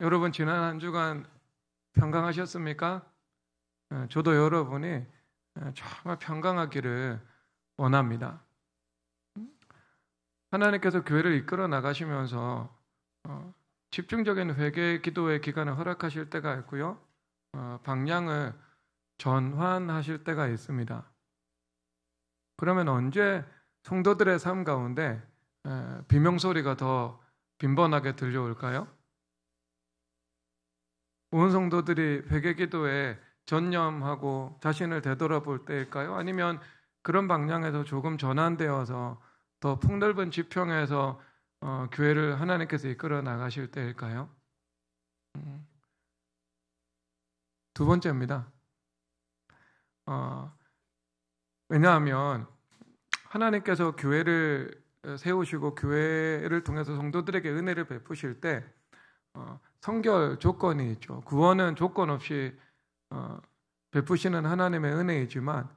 여러분 지난 한 주간 평강하셨습니까? 저도 여러분이 정말 평강하기를 원합니다. 하나님께서 교회를 이끌어 나가시면서 집중적인 회개 기도의 기간을 허락하실 때가 있고요. 방향을 전환하실 때가 있습니다. 그러면 언제 성도들의 삶 가운데 비명소리가 더 빈번하게 들려올까요? 온 성도들이 회개 기도에 전념하고 자신을 되돌아볼 때일까요? 아니면 그런 방향에서 조금 전환되어서 더 폭넓은 지평에서 교회를 하나님께서 이끌어 나가실 때일까요? 두 번째입니다. 왜냐하면 하나님께서 교회를 세우시고 교회를 통해서 성도들에게 은혜를 베푸실 때 성결 조건이 있죠. 구원은 조건 없이 베푸시는 하나님의 은혜이지만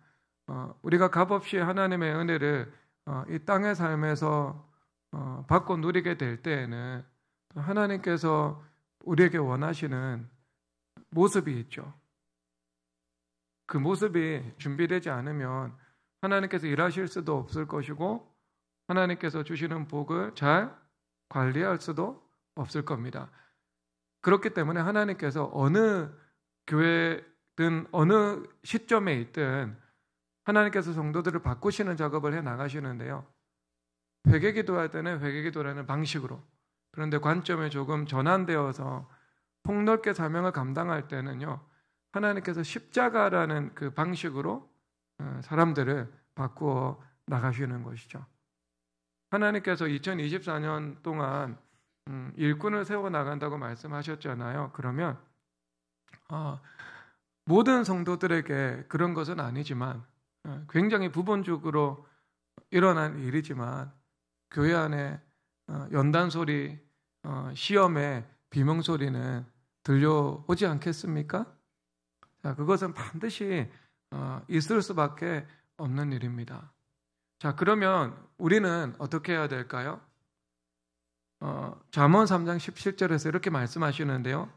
우리가 값없이 하나님의 은혜를 이 땅의 삶에서 받고 누리게 될 때에는 하나님께서 우리에게 원하시는 모습이 있죠. 그 모습이 준비되지 않으면 하나님께서 일하실 수도 없을 것이고 하나님께서 주시는 복을 잘 관리할 수도 없을 겁니다. 그렇기 때문에 하나님께서 어느 교회든 어느 시점에 있든 하나님께서 성도들을 바꾸시는 작업을 해 나가시는데요. 회개 기도할 때는 회개 기도라는 방식으로, 그런데 관점이 조금 전환되어서 폭넓게 사명을 감당할 때는요, 하나님께서 십자가라는 그 방식으로 사람들을 바꾸어 나가시는 것이죠. 하나님께서 2024년 동안 일꾼을 세워 나간다고 말씀하셨잖아요. 그러면 모든 성도들에게 그런 것은 아니지만 굉장히 부분적으로 일어난 일이지만 교회 안에 연단 소리, 시험의 비명 소리는 들려오지 않겠습니까? 자, 그것은 반드시 있을 수밖에 없는 일입니다. 자, 그러면 우리는 어떻게 해야 될까요? 잠언 3장 17절에서 이렇게 말씀하시는데요.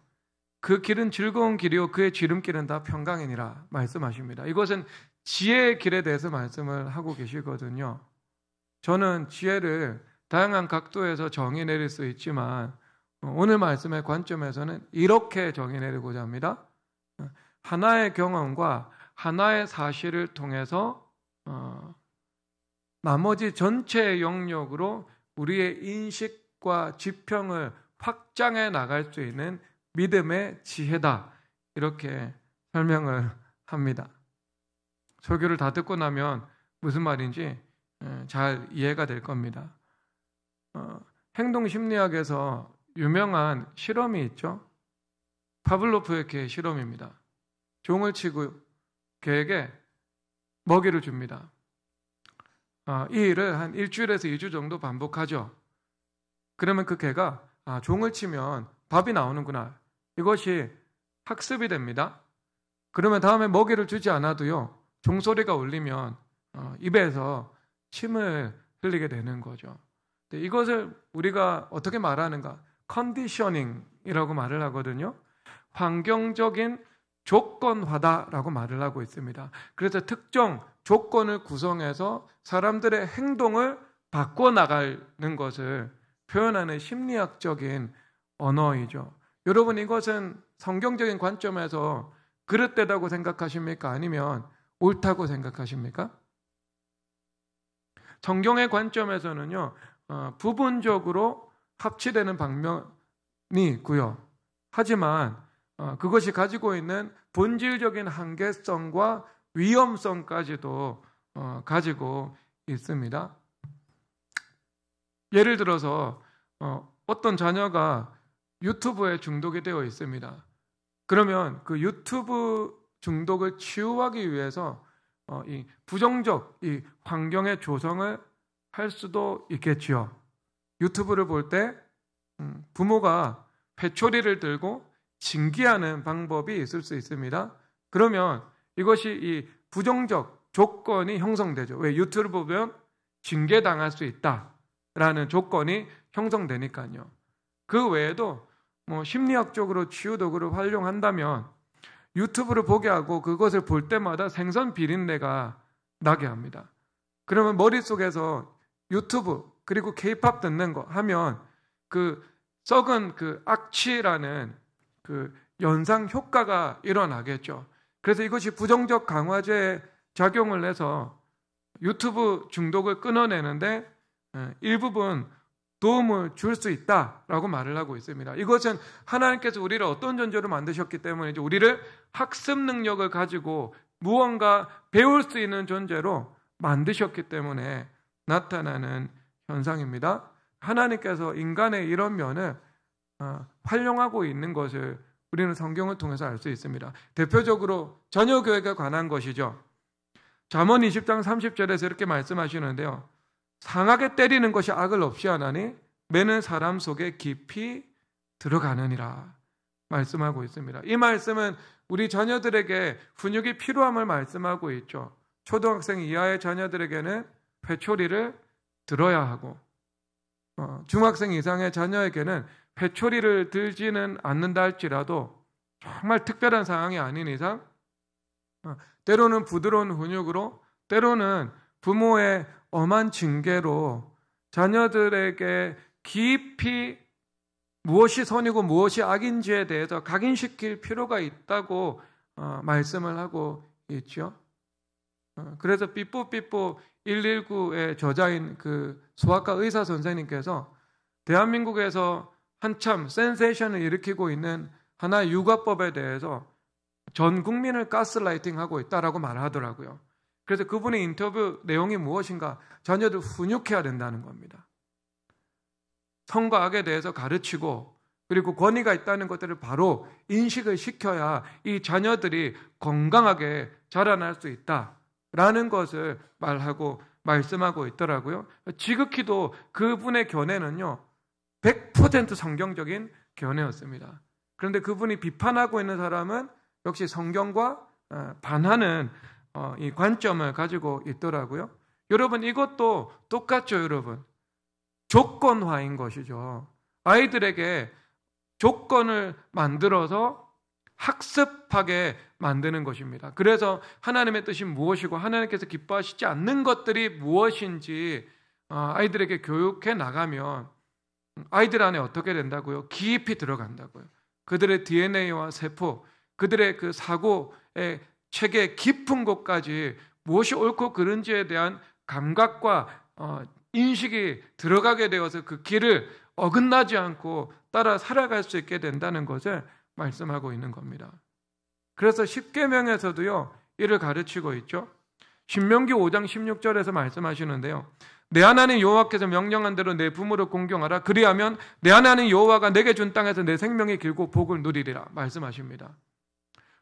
그 길은 즐거운 길이요 그의 지름길은 다 평강이니라 말씀하십니다. 이것은 지혜의 길에 대해서 말씀을 하고 계시거든요. 저는 지혜를 다양한 각도에서 정의 내릴 수 있지만 오늘 말씀의 관점에서는 이렇게 정의 내리고자 합니다. 하나의 경험과 하나의 사실을 통해서 나머지 전체의 영역으로 우리의 인식과 지평을 확장해 나갈 수 있는 믿음의 지혜다, 이렇게 설명을 합니다. 설교를 다 듣고 나면 무슨 말인지 잘 이해가 될 겁니다. 행동심리학에서 유명한 실험이 있죠. 파블로프의 개 실험입니다. 종을 치고 개에게 먹이를 줍니다. 이 일을 한 일주일에서 2주 정도 반복하죠. 그러면 그 개가 종을 치면 밥이 나오는구나, 이것이 학습이 됩니다. 그러면 다음에 먹이를 주지 않아도요, 종소리가 울리면 입에서 침을 흘리게 되는 거죠. 이것을 우리가 어떻게 말하는가? 컨디셔닝이라고 말을 하거든요. 환경적인 조건화다라고 말을 하고 있습니다. 그래서 특정 조건을 구성해서 사람들의 행동을 바꿔나가는 것을 표현하는 심리학적인 언어이죠. 여러분, 이것은 성경적인 관점에서 그릇되다고 생각하십니까? 아니면 옳다고 생각하십니까? 성경의 관점에서는요, 부분적으로 합치되는 방면이 있고요. 하지만 그것이 가지고 있는 본질적인 한계성과 위험성까지도 가지고 있습니다. 예를 들어서 어떤 자녀가 유튜브에 중독이 되어 있습니다. 그러면 그 유튜브 중독을 치유하기 위해서 이 부정적 이 환경의 조성을 할 수도 있겠지요. 유튜브를 볼 때 부모가 회초리를 들고 징계하는 방법이 있을 수 있습니다. 그러면 이것이 이 부정적 조건이 형성되죠. 왜? 유튜브를 보면 징계당할 수 있다라는 조건이 형성되니까요. 그 외에도 뭐 심리학적으로 치유 도구를 활용한다면 유튜브를 보게 하고 그것을 볼 때마다 생선 비린내가 나게 합니다. 그러면 머릿속에서 유튜브 그리고 케이팝 듣는 거 하면 그 썩은 그 악취라는 그 연상 효과가 일어나겠죠. 그래서 이것이 부정적 강화제의 작용을 해서 유튜브 중독을 끊어내는데 일부분 도움을 줄 수 있다라고 말을 하고 있습니다. 이것은 하나님께서 우리를 어떤 존재로 만드셨기 때문에 우리를 학습 능력을 가지고 무언가 배울 수 있는 존재로 만드셨기 때문에 나타나는 현상입니다. 하나님께서 인간의 이런 면을 활용하고 있는 것을 우리는 성경을 통해서 알 수 있습니다. 대표적으로 자녀교육에 관한 것이죠. 잠언 20장 30절에서 이렇게 말씀하시는데요. 상하게 때리는 것이 악을 없이 하나니 매는 사람 속에 깊이 들어가느니라 말씀하고 있습니다. 이 말씀은 우리 자녀들에게 훈육이 필요함을 말씀하고 있죠. 초등학생 이하의 자녀들에게는 회초리를 들어야 하고 중학생 이상의 자녀에게는 회초리를 들지는 않는다 할지라도 정말 특별한 상황이 아닌 이상 때로는 부드러운 훈육으로 때로는 부모의 엄한 징계로 자녀들에게 깊이 무엇이 선이고 무엇이 악인지에 대해서 각인시킬 필요가 있다고 말씀을 하고 있죠. 그래서 삐뽀삐뽀 119의 저자인 그 소아과 의사 선생님께서 대한민국에서 한참 센세이션을 일으키고 있는 하나의 육아법에 대해서 전 국민을 가스라이팅하고 있다라고 말하더라고요. 그래서 그분의 인터뷰 내용이 무엇인가? 자녀들 훈육해야 된다는 겁니다. 선과 악에 대해서 가르치고 그리고 권위가 있다는 것들을 바로 인식을 시켜야 이 자녀들이 건강하게 자라날 수 있다라는 것을 말씀하고 있더라고요. 지극히도 그분의 견해는요 100% 성경적인 견해였습니다. 그런데 그분이 비판하고 있는 사람은 역시 성경과 반하는 이 관점을 가지고 있더라고요. 여러분 이것도 똑같죠, 여러분. 조건화인 것이죠. 아이들에게 조건을 만들어서 학습하게 만드는 것입니다. 그래서 하나님의 뜻이 무엇이고 하나님께서 기뻐하시지 않는 것들이 무엇인지 아이들에게 교육해 나가면 아이들 안에 어떻게 된다고요? 깊이 들어간다고요. 그들의 DNA와 세포, 그들의 그 사고의 체계 깊은 곳까지 무엇이 옳고 그른지에 대한 감각과 인식이 들어가게 되어서 그 길을 어긋나지 않고 따라 살아갈 수 있게 된다는 것을 말씀하고 있는 겁니다. 그래서 십계명에서도요 이를 가르치고 있죠. 신명기 5장 16절에서 말씀하시는데요. 내 하나님 여호와께서 명령한 대로 내 부모를 공경하라. 그리하면 내 하나님 여호와가 내게 준 땅에서 내 생명이 길고 복을 누리리라 말씀하십니다.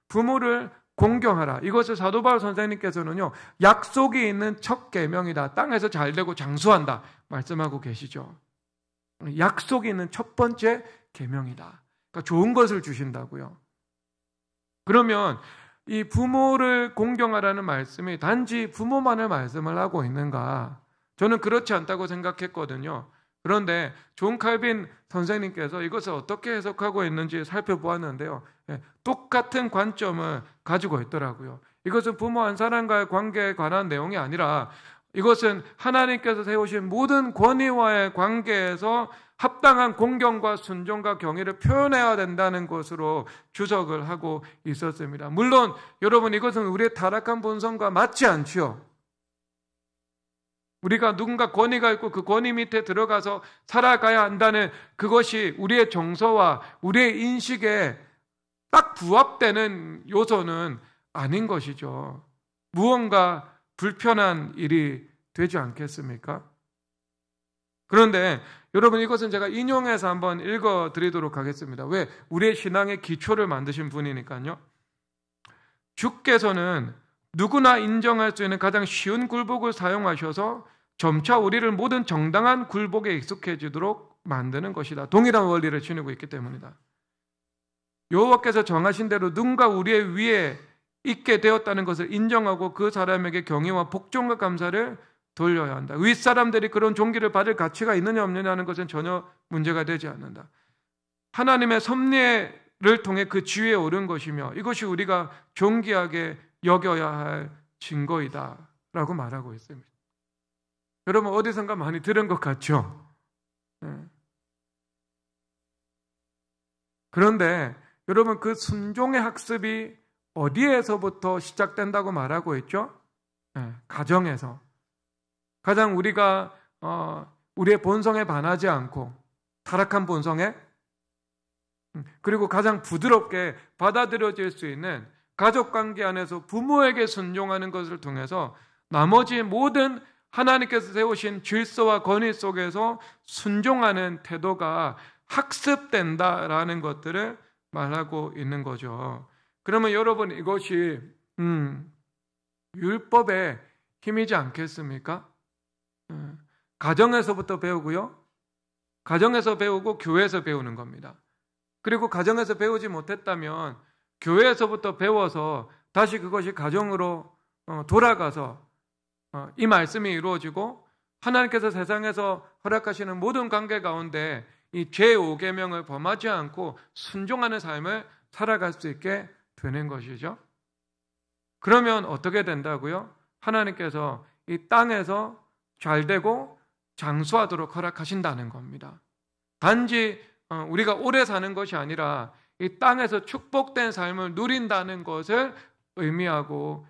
부모를 공경하라. 이것을 사도 바울 선생님께서는요 약속이 있는 첫 계명이다. 땅에서 잘되고 장수한다 말씀하고 계시죠. 약속이 있는 첫 번째 계명이다. 그러니까 좋은 것을 주신다고요. 그러면 이 부모를 공경하라는 말씀이 단지 부모만을 말씀을 하고 있는가? 저는 그렇지 않다고 생각했거든요. 그런데 존 칼빈 선생님께서 이것을 어떻게 해석하고 있는지 살펴보았는데요. 똑같은 관점을 가지고 있더라고요. 이것은 부모 한 사람과의 관계에 관한 내용이 아니라 이것은 하나님께서 세우신 모든 권위와의 관계에서 합당한 공경과 순종과 경의를 표현해야 된다는 것으로 주석을 하고 있었습니다. 물론 여러분 이것은 우리의 타락한 본성과 맞지 않지요. 우리가 누군가 권위가 있고 그 권위 밑에 들어가서 살아가야 한다는 그것이 우리의 정서와 우리의 인식에 딱 부합되는 요소는 아닌 것이죠. 무언가 불편한 일이 되지 않겠습니까? 그런데 여러분 이것은 제가 인용해서 한번 읽어드리도록 하겠습니다. 왜? 우리의 신앙의 기초를 만드신 분이니까요. 주께서는 누구나 인정할 수 있는 가장 쉬운 굴복을 사용하셔서 점차 우리를 모든 정당한 굴복에 익숙해지도록 만드는 것이다. 동일한 원리를 지니고 있기 때문이다. 여호와께서 정하신 대로 누군가 우리의 위에 있게 되었다는 것을 인정하고 그 사람에게 경외와 복종과 감사를 돌려야 한다. 윗사람들이 그런 존귀를 받을 가치가 있느냐 없느냐는 것은 전혀 문제가 되지 않는다. 하나님의 섭리를 통해 그 지위에 오른 것이며 이것이 우리가 존귀하게 여겨야 할 증거이다 라고 말하고 있습니다. 여러분 어디선가 많이 들은 것 같죠? 그런데 여러분 그 순종의 학습이 어디에서부터 시작된다고 말하고 있죠? 가정에서. 가장 우리가 우리의 본성에 반하지 않고 타락한 본성에 그리고 가장 부드럽게 받아들여질 수 있는 가족관계 안에서 부모에게 순종하는 것을 통해서 나머지 모든 하나님께서 세우신 질서와 권위 속에서 순종하는 태도가 학습된다라는 것들을 말하고 있는 거죠. 그러면 여러분 이것이 율법의 힘이지 않겠습니까? 가정에서부터 배우고요. 가정에서 배우고 교회에서 배우는 겁니다. 그리고 가정에서 배우지 못했다면 교회에서부터 배워서 다시 그것이 가정으로 돌아가서 이 말씀이 이루어지고 하나님께서 세상에서 허락하시는 모든 관계 가운데 이 제5계명을 범하지 않고 순종하는 삶을 살아갈 수 있게 되는 것이죠. 그러면 어떻게 된다고요? 하나님께서 이 땅에서 잘되고 장수하도록 허락하신다는 겁니다. 단지 우리가 오래 사는 것이 아니라 이 땅에서 축복된 삶을 누린다는 것을 의미하고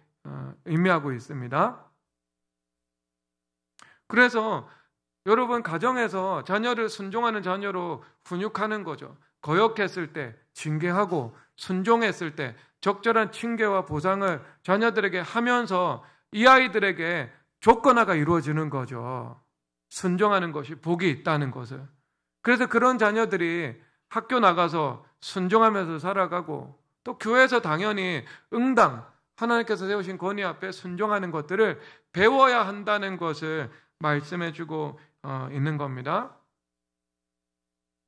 있습니다. 그래서 여러분 가정에서 자녀를 순종하는 자녀로 훈육하는 거죠. 거역했을 때 징계하고 순종했을 때 적절한 칭계와 보상을 자녀들에게 하면서 이 아이들에게 조건화가 이루어지는 거죠. 순종하는 것이 복이 있다는 것을. 그래서 그런 자녀들이 학교 나가서 순종하면서 살아가고 또 교회에서 당연히 응당 하나님께서 세우신 권위 앞에 순종하는 것들을 배워야 한다는 것을 말씀해 주고 있는 겁니다.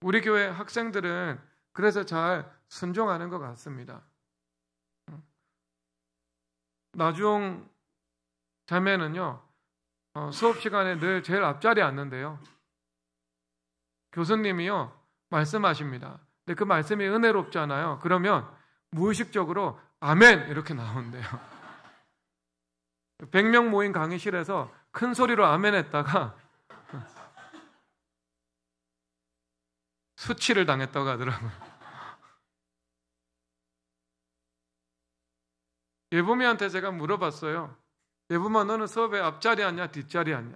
우리 교회 학생들은 그래서 잘 순종하는 것 같습니다. 나중 자매는요, 수업 시간에 늘 제일 앞자리에 앉는데요. 교수님이요, 말씀하십니다. 근데 그 말씀이 은혜롭잖아요. 그러면 무의식적으로 아멘! 이렇게 나오는데요. 100명 모인 강의실에서 큰 소리로 아멘 했다가 수치를 당했다고 하더라고요. 예보미한테 제가 물어봤어요. 예보마 너는 수업에 앞자리 앉냐 뒷자리 앉냐?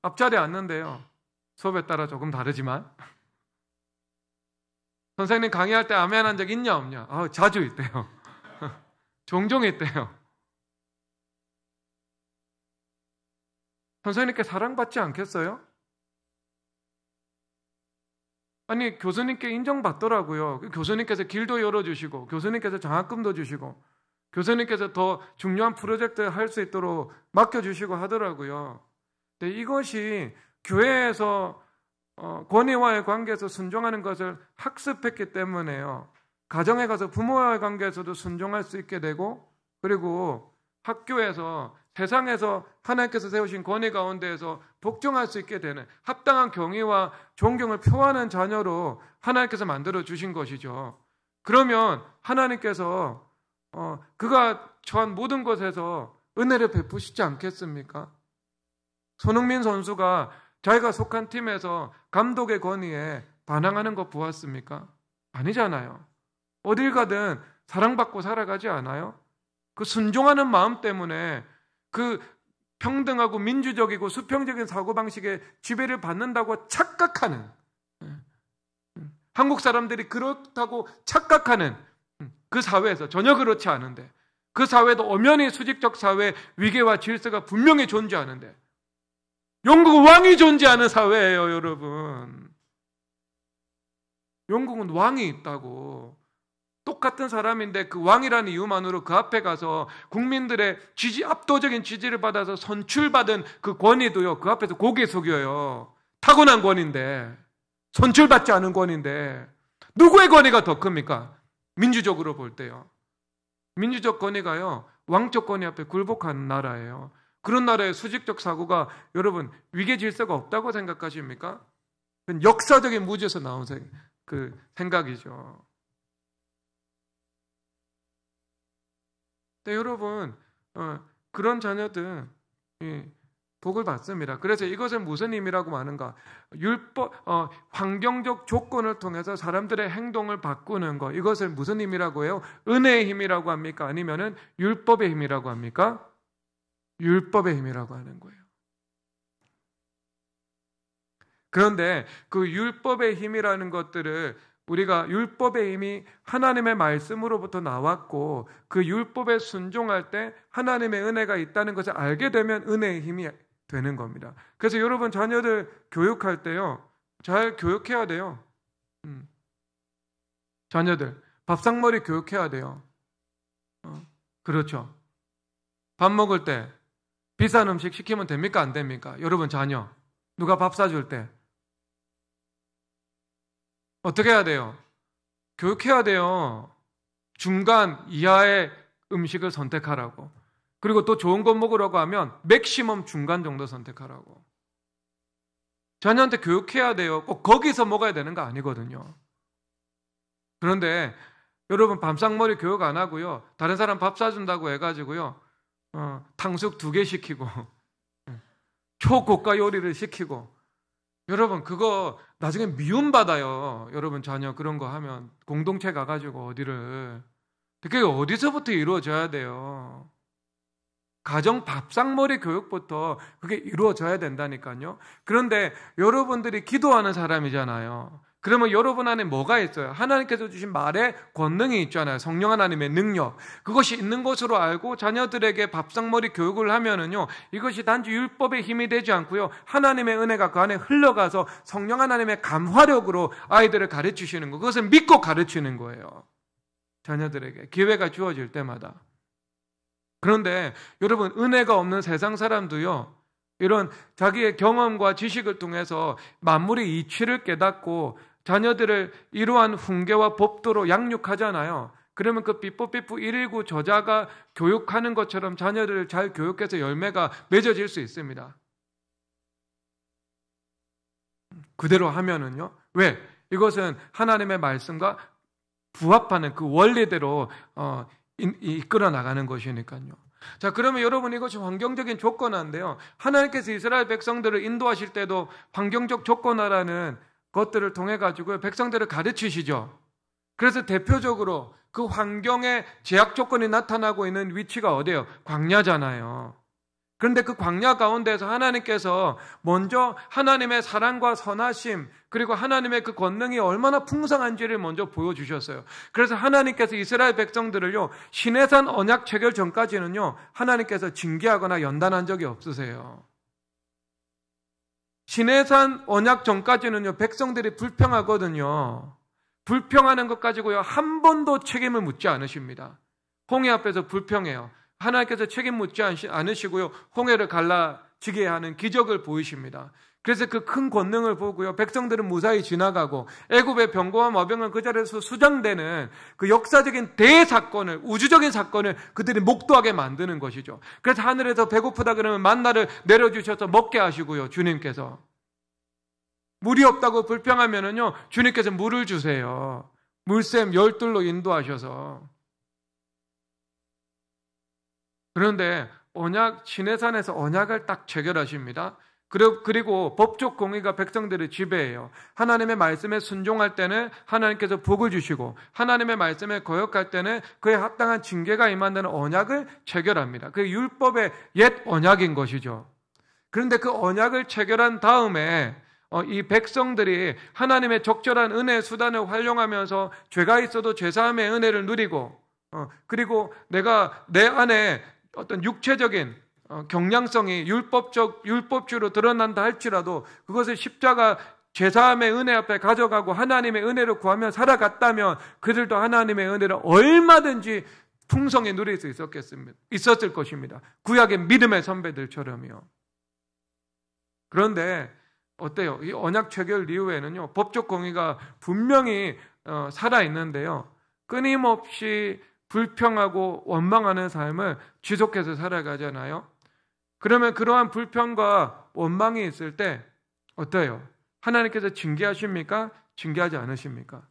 앞자리 앉는데요. 수업에 따라 조금 다르지만 선생님 강의할 때 아멘 한 적 있냐 없냐? 자주 있대요. 종종 있대요. 선생님께 사랑받지 않겠어요? 아니 교수님께 인정받더라고요. 교수님께서 길도 열어주시고 교수님께서 장학금도 주시고 교수님께서 더 중요한 프로젝트 할 수 있도록 맡겨주시고 하더라고요. 근데 이것이 교회에서 권위와의 관계에서 순종하는 것을 학습했기 때문에요. 가정에 가서 부모와의 관계에서도 순종할 수 있게 되고 그리고 학교에서 세상에서 하나님께서 세우신 권위 가운데에서 복종할 수 있게 되는 합당한 경의와 존경을 표하는 자녀로 하나님께서 만들어 주신 것이죠. 그러면 하나님께서 그가 처한 모든 것에서 은혜를 베푸시지 않겠습니까? 손흥민 선수가 자기가 속한 팀에서 감독의 권위에 반항하는 거 보았습니까? 아니잖아요. 어딜 가든 사랑받고 살아가지 않아요? 그 순종하는 마음 때문에 그 평등하고 민주적이고 수평적인 사고방식에 지배를 받는다고 착각하는 한국 사람들이 그렇다고 착각하는 그 사회에서 전혀 그렇지 않은데 그 사회도 엄연히 수직적 사회 위계와 질서가 분명히 존재하는데 영국은 왕이 존재하는 사회예요, 여러분. 영국은 왕이 있다고. 똑같은 사람인데 그 왕이라는 이유만으로 그 앞에 가서 국민들의 압도적인 지지를 받아서 선출받은 그 권위도요, 그 앞에서 고개 숙여요. 타고난 권위인데, 선출받지 않은 권위인데, 누구의 권위가 더 큽니까? 민주적으로 볼 때요. 민주적 권위가요, 왕적 권위 앞에 굴복하는 나라예요. 그런 나라의 수직적 사고가 여러분 위계 질서가 없다고 생각하십니까? 역사적인 무지에서 나온 그 생각이죠. 네, 여러분, 그런 자녀들 복을 받습니다. 그래서 이것을 무슨 의미라고 하는가? 율법, 환경적 조건을 통해서 사람들의 행동을 바꾸는 것, 이것을 무슨 힘이라고 해요? 은혜의 힘이라고 합니까? 아니면은 율법의 힘이라고 합니까? 율법의 힘이라고 하는 거예요. 그런데 그 율법의 힘이라는 것들을 우리가 율법의 힘이 하나님의 말씀으로부터 나왔고 그 율법에 순종할 때 하나님의 은혜가 있다는 것을 알게 되면 은혜의 힘이 되는 겁니다. 그래서 여러분 자녀들 교육할 때요, 잘 교육해야 돼요. 자녀들 밥상머리 교육해야 돼요. 그렇죠. 밥 먹을 때 비싼 음식 시키면 됩니까? 안 됩니까? 여러분 자녀 누가 밥 사줄 때 어떻게 해야 돼요? 교육해야 돼요. 중간 이하의 음식을 선택하라고. 그리고 또 좋은 거 먹으라고 하면 맥시멈 중간 정도 선택하라고. 자녀한테 교육해야 돼요. 꼭 거기서 먹어야 되는 거 아니거든요. 그런데 여러분 밥상머리 교육 안 하고요, 다른 사람 밥 사준다고 해가지고요, 탕수육 2개 시키고 초고가 요리를 시키고, 여러분 그거 나중에 미움받아요. 여러분 자녀 그런 거 하면 공동체 가가지고 어디를. 그게 어디서부터 이루어져야 돼요? 가정 밥상머리 교육부터 그게 이루어져야 된다니까요. 그런데 여러분들이 기도하는 사람이잖아요. 그러면 여러분 안에 뭐가 있어요? 하나님께서 주신 말의 권능이 있잖아요. 성령 하나님의 능력. 그것이 있는 것으로 알고 자녀들에게 밥상머리 교육을 하면은요, 이것이 단지 율법의 힘이 되지 않고요, 하나님의 은혜가 그 안에 흘러가서 성령 하나님의 감화력으로 아이들을 가르치시는 거, 그것을 믿고 가르치는 거예요. 자녀들에게 기회가 주어질 때마다. 그런데 여러분 은혜가 없는 세상 사람도요, 이런 자기의 경험과 지식을 통해서 만물의 이치를 깨닫고 자녀들을 이러한 훈계와 법도로 양육하잖아요. 그러면 그 삐뽀삐뽀 119 저자가 교육하는 것처럼 자녀들을 잘 교육해서 열매가 맺어질 수 있습니다. 그대로 하면은요. 왜? 이것은 하나님의 말씀과 부합하는 그 원리대로 이끌어 나가는 것이니까요. 자, 그러면 여러분 이것이 환경적인 조건화인데요, 하나님께서 이스라엘 백성들을 인도하실 때도 환경적 조건화라는 것들을 통해 가지고 백성들을 가르치시죠. 그래서 대표적으로 그 환경의 제약 조건이 나타나고 있는 위치가 어디예요? 광야잖아요. 그런데 그 광야 가운데서 하나님께서 먼저 하나님의 사랑과 선하심, 그리고 하나님의 그 권능이 얼마나 풍성한지를 먼저 보여주셨어요. 그래서 하나님께서 이스라엘 백성들을요, 시내산 언약 체결 전까지는요, 하나님께서 징계하거나 연단한 적이 없으세요. 시내산 언약 전까지는요, 백성들이 불평하거든요. 불평하는 것 가지고요, 한 번도 책임을 묻지 않으십니다. 홍해 앞에서 불평해요. 하나님께서 책임 묻지 않으시고요, 홍해를 갈라지게 하는 기적을 보이십니다. 그래서 그 큰 권능을 보고요, 백성들은 무사히 지나가고 애굽의 병거와 마병은 그 자리에서 수장되는 그 역사적인 대사건을, 우주적인 사건을 그들이 목도하게 만드는 것이죠. 그래서 하늘에서 배고프다 그러면 만나를 내려주셔서 먹게 하시고요, 주님께서. 물이 없다고 불평하면은요, 주님께서 물을 주세요. 물샘 열둘로 인도하셔서. 그런데 시내산에서 언약을 딱 체결하십니다. 그리고 법적 공의가 백성들을 지배해요. 하나님의 말씀에 순종할 때는 하나님께서 복을 주시고, 하나님의 말씀에 거역할 때는 그에 합당한 징계가 임한다는 언약을 체결합니다. 그게 율법의 옛 언약인 것이죠. 그런데 그 언약을 체결한 다음에 이 백성들이 하나님의 적절한 은혜의 수단을 활용하면서 죄가 있어도 죄사함의 은혜를 누리고, 그리고 내가 내 안에 어떤 육체적인 경량성이 율법주로 드러난다 할지라도 그것을 십자가 죄사함의 은혜 앞에 가져가고 하나님의 은혜를 구하며 살아갔다면 그들도 하나님의 은혜를 얼마든지 풍성히 누릴 수 있었을 것입니다. 구약의 믿음의 선배들처럼요. 그런데 어때요? 이 언약 체결 이후에는요, 법적 공의가 분명히 살아있는데요, 끊임없이 불평하고 원망하는 삶을 지속해서 살아가잖아요. 그러면 그러한 불평과 원망이 있을 때 어때요? 하나님께서 징계하십니까? 징계하지 않으십니까?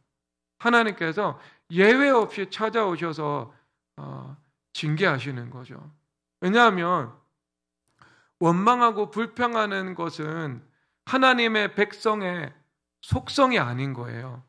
하나님께서 예외 없이 찾아오셔서 징계하시는 거죠. 왜냐하면 원망하고 불평하는 것은 하나님의 백성의 속성이 아닌 거예요.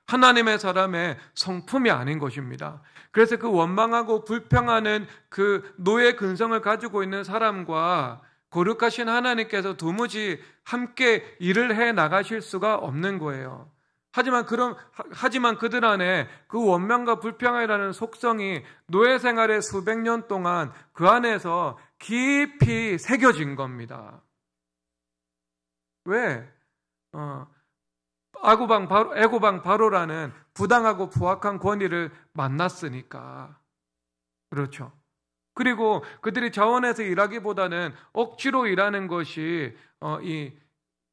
하나님의 사람의 성품이 아닌 것입니다. 그래서 그 원망하고 불평하는 그 노예 근성을 가지고 있는 사람과 거룩하신 하나님께서 도무지 함께 일을 해 나가실 수가 없는 거예요. 하지만 그들 안에 그 원망과 불평이라는 속성이 노예 생활의 수백 년 동안 그 안에서 깊이 새겨진 겁니다. 왜? 애고방 바로라는 부당하고 포악한 권위를 만났으니까. 그렇죠. 그리고 그들이 자원해서 일하기보다는 억지로 일하는 것이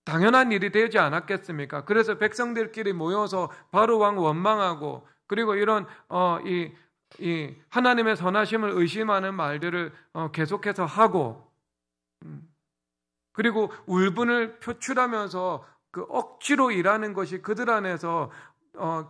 당연한 일이 되지 않았겠습니까? 그래서 백성들끼리 모여서 바로 왕 원망하고, 그리고 이런 이 하나님의 선하심을 의심하는 말들을 계속해서 하고, 그리고 울분을 표출하면서 그 억지로 일하는 것이 그들 안에서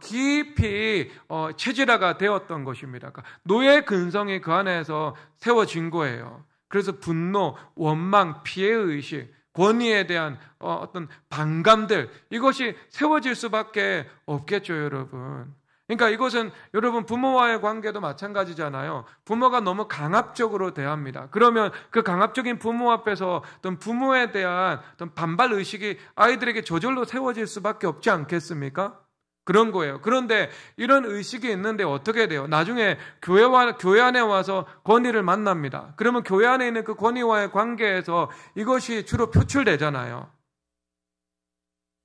깊이 체질화가 되었던 것입니다. 노예 근성이 그 안에서 세워진 거예요. 그래서 분노, 원망, 피해의식, 권위에 대한 어떤 반감들, 이것이 세워질 수밖에 없겠죠, 여러분. 그러니까 이것은 여러분 부모와의 관계도 마찬가지잖아요. 부모가 너무 강압적으로 대합니다. 그러면 그 강압적인 부모 앞에서 어떤 부모에 대한 어떤 반발 의식이 아이들에게 저절로 세워질 수밖에 없지 않겠습니까? 그런 거예요. 그런데 이런 의식이 있는데 어떻게 돼요? 나중에 교회 안에 와서 권위를 만납니다. 그러면 교회 안에 있는 그 권위와의 관계에서 이것이 주로 표출되잖아요.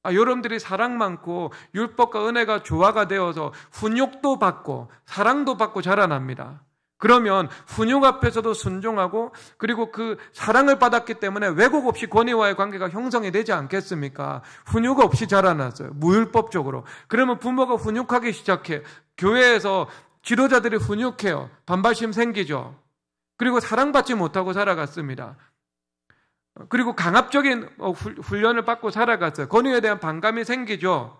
여러분들이 사랑 많고 율법과 은혜가 조화가 되어서 훈육도 받고 사랑도 받고 자라납니다. 그러면 훈육 앞에서도 순종하고, 그리고 그 사랑을 받았기 때문에 왜곡 없이 권위와의 관계가 형성이 되지 않겠습니까? 훈육 없이 자라났어요. 무율법적으로. 그러면 부모가 훈육하기 시작해. 교회에서 지도자들이 훈육해요. 반발심 생기죠. 그리고 사랑받지 못하고 살아갔습니다. 그리고 강압적인 훈련을 받고 살아갔어요. 권위에 대한 반감이 생기죠.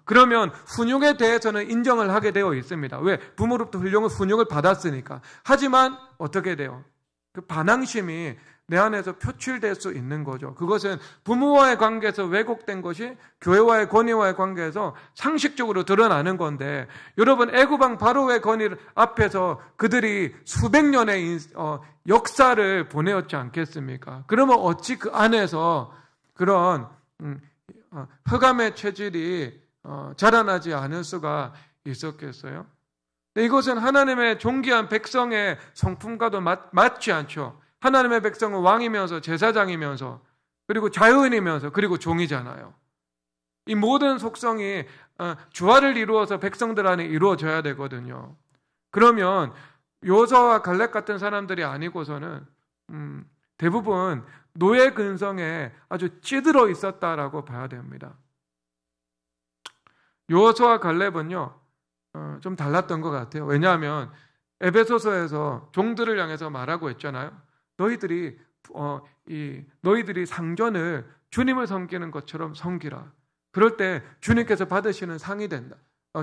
그러면 훈육에 대해서는 인정을 하게 되어 있습니다. 왜? 부모로부터 훈육을 받았으니까. 하지만 어떻게 돼요? 그 반항심이 내 안에서 표출될 수 있는 거죠. 그것은 부모와의 관계에서 왜곡된 것이 교회와의 권위와의 관계에서 상식적으로 드러나는 건데, 여러분 애굽왕 바로의 권위 앞에서 그들이 수백 년의 역사를 보내었지 않겠습니까? 그러면 어찌 그 안에서 그런 흑암의 체질이 자라나지 않을 수가 있었겠어요? 이것은 하나님의 존귀한 백성의 성품과도 맞지 않죠. 하나님의 백성은 왕이면서 제사장이면서 그리고 자유인이면서 그리고 종이잖아요. 이 모든 속성이 조화를 이루어서 백성들 안에 이루어져야 되거든요. 그러면 요서와 갈렙 같은 사람들이 아니고서는 대부분 노예 근성에 아주 찌들어 있었다라고 봐야 됩니다. 요서와 갈렙은요 좀 달랐던 것 같아요. 왜냐하면 에베소서에서 종들을 향해서 말하고 있잖아요. 너희들이 상전을 주님을 섬기는 것처럼 섬기라. 그럴 때 주님께서 받으시는 상이 된다.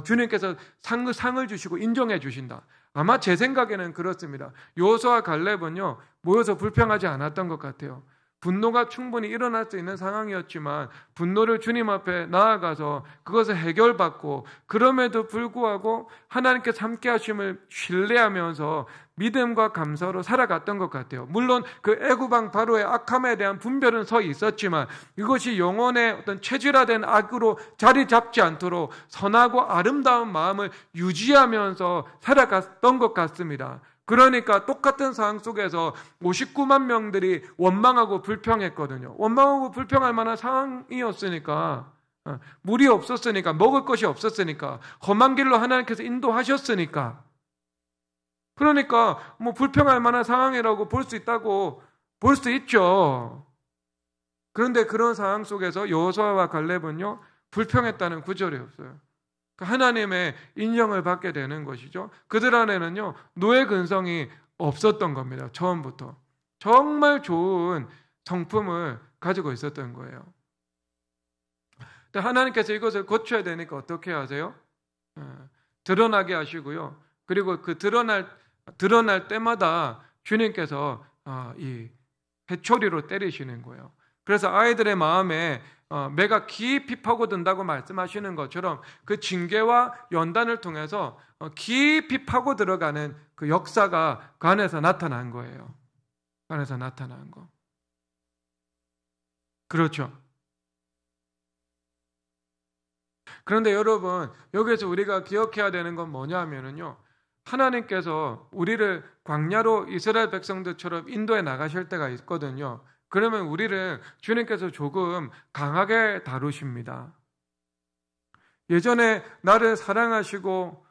주님께서 상을 주시고 인정해 주신다. 아마 제 생각에는 그렇습니다. 요호수아와 갈렙은요 모여서 불평하지 않았던 것 같아요. 분노가 충분히 일어날 수 있는 상황이었지만 분노를 주님 앞에 나아가서 그것을 해결받고, 그럼에도 불구하고 하나님께서 함께 하심을 신뢰하면서 믿음과 감사로 살아갔던 것 같아요. 물론 그 애굽왕 바로의 악함에 대한 분별은 서 있었지만 이것이 영혼의 어떤 체질화된 악으로 자리 잡지 않도록 선하고 아름다운 마음을 유지하면서 살아갔던 것 같습니다. 그러니까 똑같은 상황 속에서 59만 명들이 원망하고 불평했거든요. 원망하고 불평할 만한 상황이었으니까, 물이 없었으니까, 먹을 것이 없었으니까, 험한 길로 하나님께서 인도하셨으니까, 그러니까 뭐 불평할 만한 상황이라고 볼 수 있다고 볼 수 있죠. 그런데 그런 상황 속에서 여호수아와 갈렙은요 불평했다는 구절이 없어요. 하나님의 인정을 받게 되는 것이죠. 그들 안에는요 노예 근성이 없었던 겁니다. 처음부터 정말 좋은 성품을 가지고 있었던 거예요. 근데 하나님께서 이것을 고쳐야 되니까 어떻게 하세요? 드러나게 하시고요. 그리고 그 드러날 때마다 주님께서 이 회초리로 때리시는 거예요. 그래서 아이들의 마음에 매가 깊이 파고든다고 말씀하시는 것처럼 그 징계와 연단을 통해서 깊이 파고 들어가는 그 역사가 그 안에서 나타난 거예요. 그 안에서 나타난 거. 그렇죠. 그런데 여러분, 여기서 우리가 기억해야 되는 건 뭐냐면요. 하나님께서 우리를 광야로 이스라엘 백성들처럼 인도해 나가실 때가 있거든요. 그러면 우리를 주님께서 조금 강하게 다루십니다. 예전에 나를 사랑하시고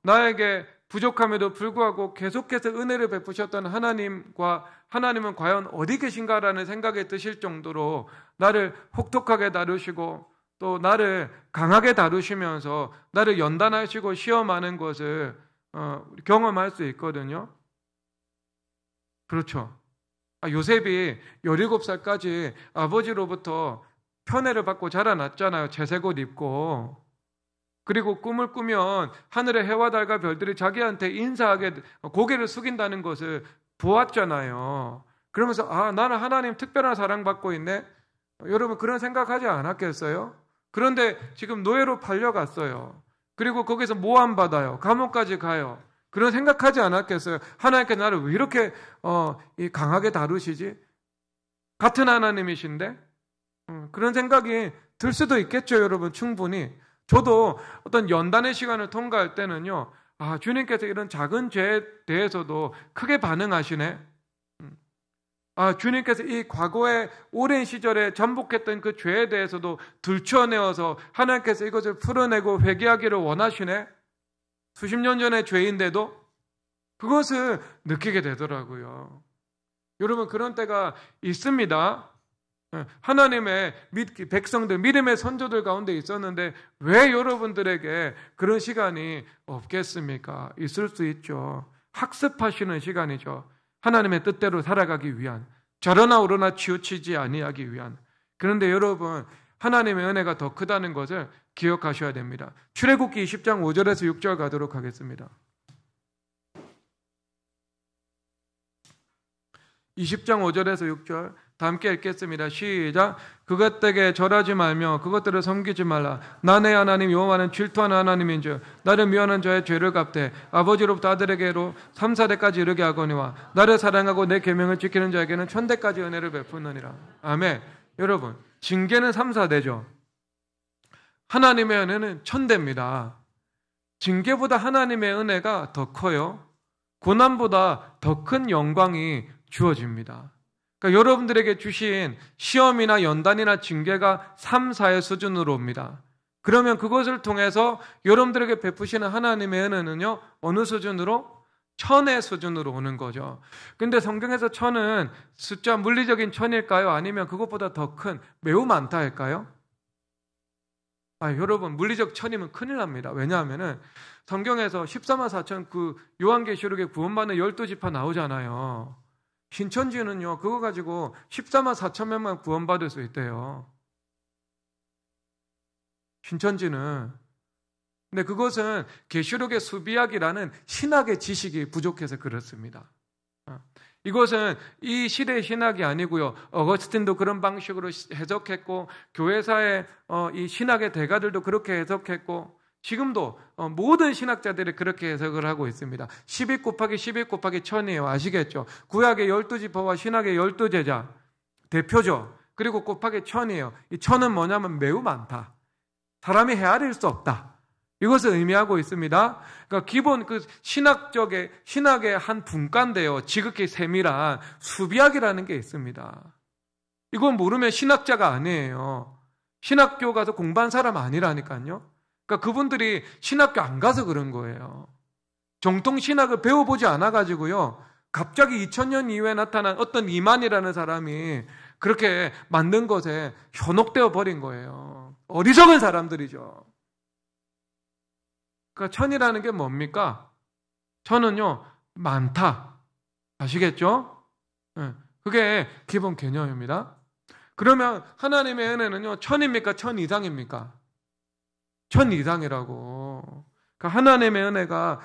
나에게 부족함에도 불구하고 계속해서 은혜를 베푸셨던 하나님은 과연 어디 계신가라는 생각이 드실 정도로 나를 혹독하게 다루시고 또 나를 강하게 다루시면서 나를 연단하시고 시험하는 것을 경험할 수 있거든요. 그렇죠. 요셉이 17살까지 아버지로부터 편애를 받고 자라났잖아요. 채색 옷 입고. 그리고 꿈을 꾸면 하늘의 해와 달과 별들이 자기한테 인사하게 고개를 숙인다는 것을 보았잖아요. 그러면서 나는 하나님 특별한 사랑받고 있네. 여러분 그런 생각하지 않았겠어요? 그런데 지금 노예로 팔려갔어요. 그리고 거기서 모함받아요. 감옥까지 가요. 그런 생각하지 않았겠어요? 하나님께 나를 왜 이렇게 강하게 다루시지? 같은 하나님이신데? 그런 생각이 들 수도 있겠죠, 여러분. 충분히. 저도 어떤 연단의 시간을 통과할 때는요, 주님께서 이런 작은 죄에 대해서도 크게 반응하시네. 주님께서 이 과거의 오랜 시절에 전복했던 그 죄에 대해서도 들춰내어서 하나님께서 이것을 풀어내고 회개하기를 원하시네. 수십 년 전의 죄인데도 그것을 느끼게 되더라고요. 여러분 그런 때가 있습니다. 하나님의 백성들, 믿음의 선조들 가운데 있었는데 왜 여러분들에게 그런 시간이 없겠습니까? 있을 수 있죠. 학습하시는 시간이죠. 하나님의 뜻대로 살아가기 위한, 저러나 오르나 치우치지 아니하기 위한. 그런데 여러분 하나님의 은혜가 더 크다는 것을 기억하셔야 됩니다. 출애굽기 20장 5절에서 6절 가도록 하겠습니다. 20장 5절에서 6절 다 함께 읽겠습니다. 시작. 그것들에게 절하지 말며 그것들을 섬기지 말라. 나 내 하나님 여호와는 질투하는 하나님인즉 나를 미워하는 자의 죄를 갚되 아버지로부터 아들에게로 3,4대까지 이르게 하거니와 나를 사랑하고 내 계명을 지키는 자에게는 1,000대까지 은혜를 베푸느니라. 아멘. 여러분 징계는 3,4대죠. 하나님의 은혜는 1,000대입니다. 징계보다 하나님의 은혜가 더 커요. 고난보다 더 큰 영광이 주어집니다. 그러니까 여러분들에게 주신 시험이나 연단이나 징계가 3, 4의 수준으로 옵니다. 그러면 그것을 통해서 여러분들에게 베푸시는 하나님의 은혜는요, 어느 수준으로? 1,000의 수준으로 오는 거죠. 근데 성경에서 1,000은 숫자 물리적인 1,000일까요? 아니면 그것보다 더 큰, 매우 많다 할까요? 여러분 물리적 1,000이면 큰일 납니다. 왜냐하면은 성경에서 14만 4천 그 요한계시록에 구원받는 12지파 나오잖아요. 신천지는요 그거 가지고 14만 4천 명만 구원받을 수 있대요. 신천지는. 근데 그것은 계시록의 수비학이라는 신학의 지식이 부족해서 그렇습니다. 이것은 이 시대의 신학이 아니고요. 어거스틴도 그런 방식으로 해석했고 교회사의 이 신학의 대가들도 그렇게 해석했고 지금도 모든 신학자들이 그렇게 해석을 하고 있습니다. 12 곱하기 12 곱하기 1,000이에요. 아시겠죠? 구약의 12지파와 신학의 12제자 대표죠. 그리고 곱하기 1,000이에요. 이 1,000은 뭐냐면 매우 많다. 사람이 헤아릴 수 없다. 이것을 의미하고 있습니다. 그러니까 기본 그 신학의 한 분과인데요. 지극히 세밀한 수비학이라는 게 있습니다. 이건 모르면 신학자가 아니에요. 신학교 가서 공부한 사람 아니라니까요. 그러니까 그분들이 신학교 안 가서 그런 거예요. 정통 신학을 배워보지 않아가지고요. 갑자기 2000년 이후에 나타난 어떤 이만이라는 사람이 그렇게 만든 것에 현혹되어 버린 거예요. 어리석은 사람들이죠. 그러니까 1,000이라는 게 뭡니까? 1,000은요 많다. 아시겠죠? 그게 기본 개념입니다. 그러면 하나님의 은혜는요, 1000입니까? 1000 이상입니까? 1000 이상이라고. 그러니까 하나님의 은혜가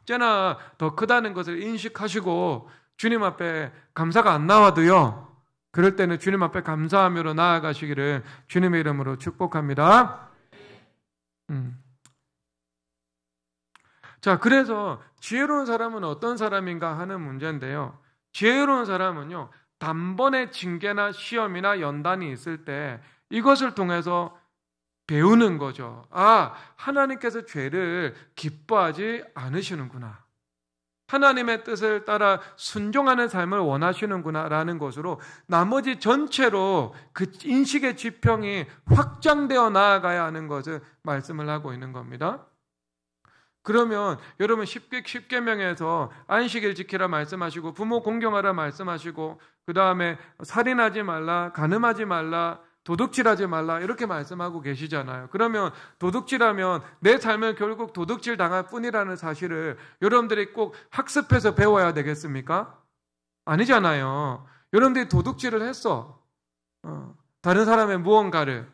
언제나 더 크다는 것을 인식하시고 주님 앞에 감사가 안 나와도요, 그럴 때는 주님 앞에 감사함으로 나아가시기를 주님의 이름으로 축복합니다. 자, 그래서 지혜로운 사람은 어떤 사람인가 하는 문제인데요. 지혜로운 사람은요, 단번에 징계나 시험이나 연단이 있을 때 이것을 통해서 배우는 거죠. 아, 하나님께서 죄를 기뻐하지 않으시는구나. 하나님의 뜻을 따라 순종하는 삶을 원하시는구나 라는 것으로 나머지 전체로 그 인식의 지평이 확장되어 나아가야 하는 것을 말씀을 하고 있는 겁니다. 그러면 여러분 십계명에서 안식일 지키라 말씀하시고 부모 공경하라 말씀하시고 그 다음에 살인하지 말라, 간음하지 말라, 도둑질하지 말라 이렇게 말씀하고 계시잖아요. 그러면 도둑질하면 내 삶을 결국 도둑질 당할 뿐이라는 사실을 여러분들이 꼭 학습해서 배워야 되겠습니까? 아니잖아요. 여러분들이 도둑질을 했어. 다른 사람의 무언가를.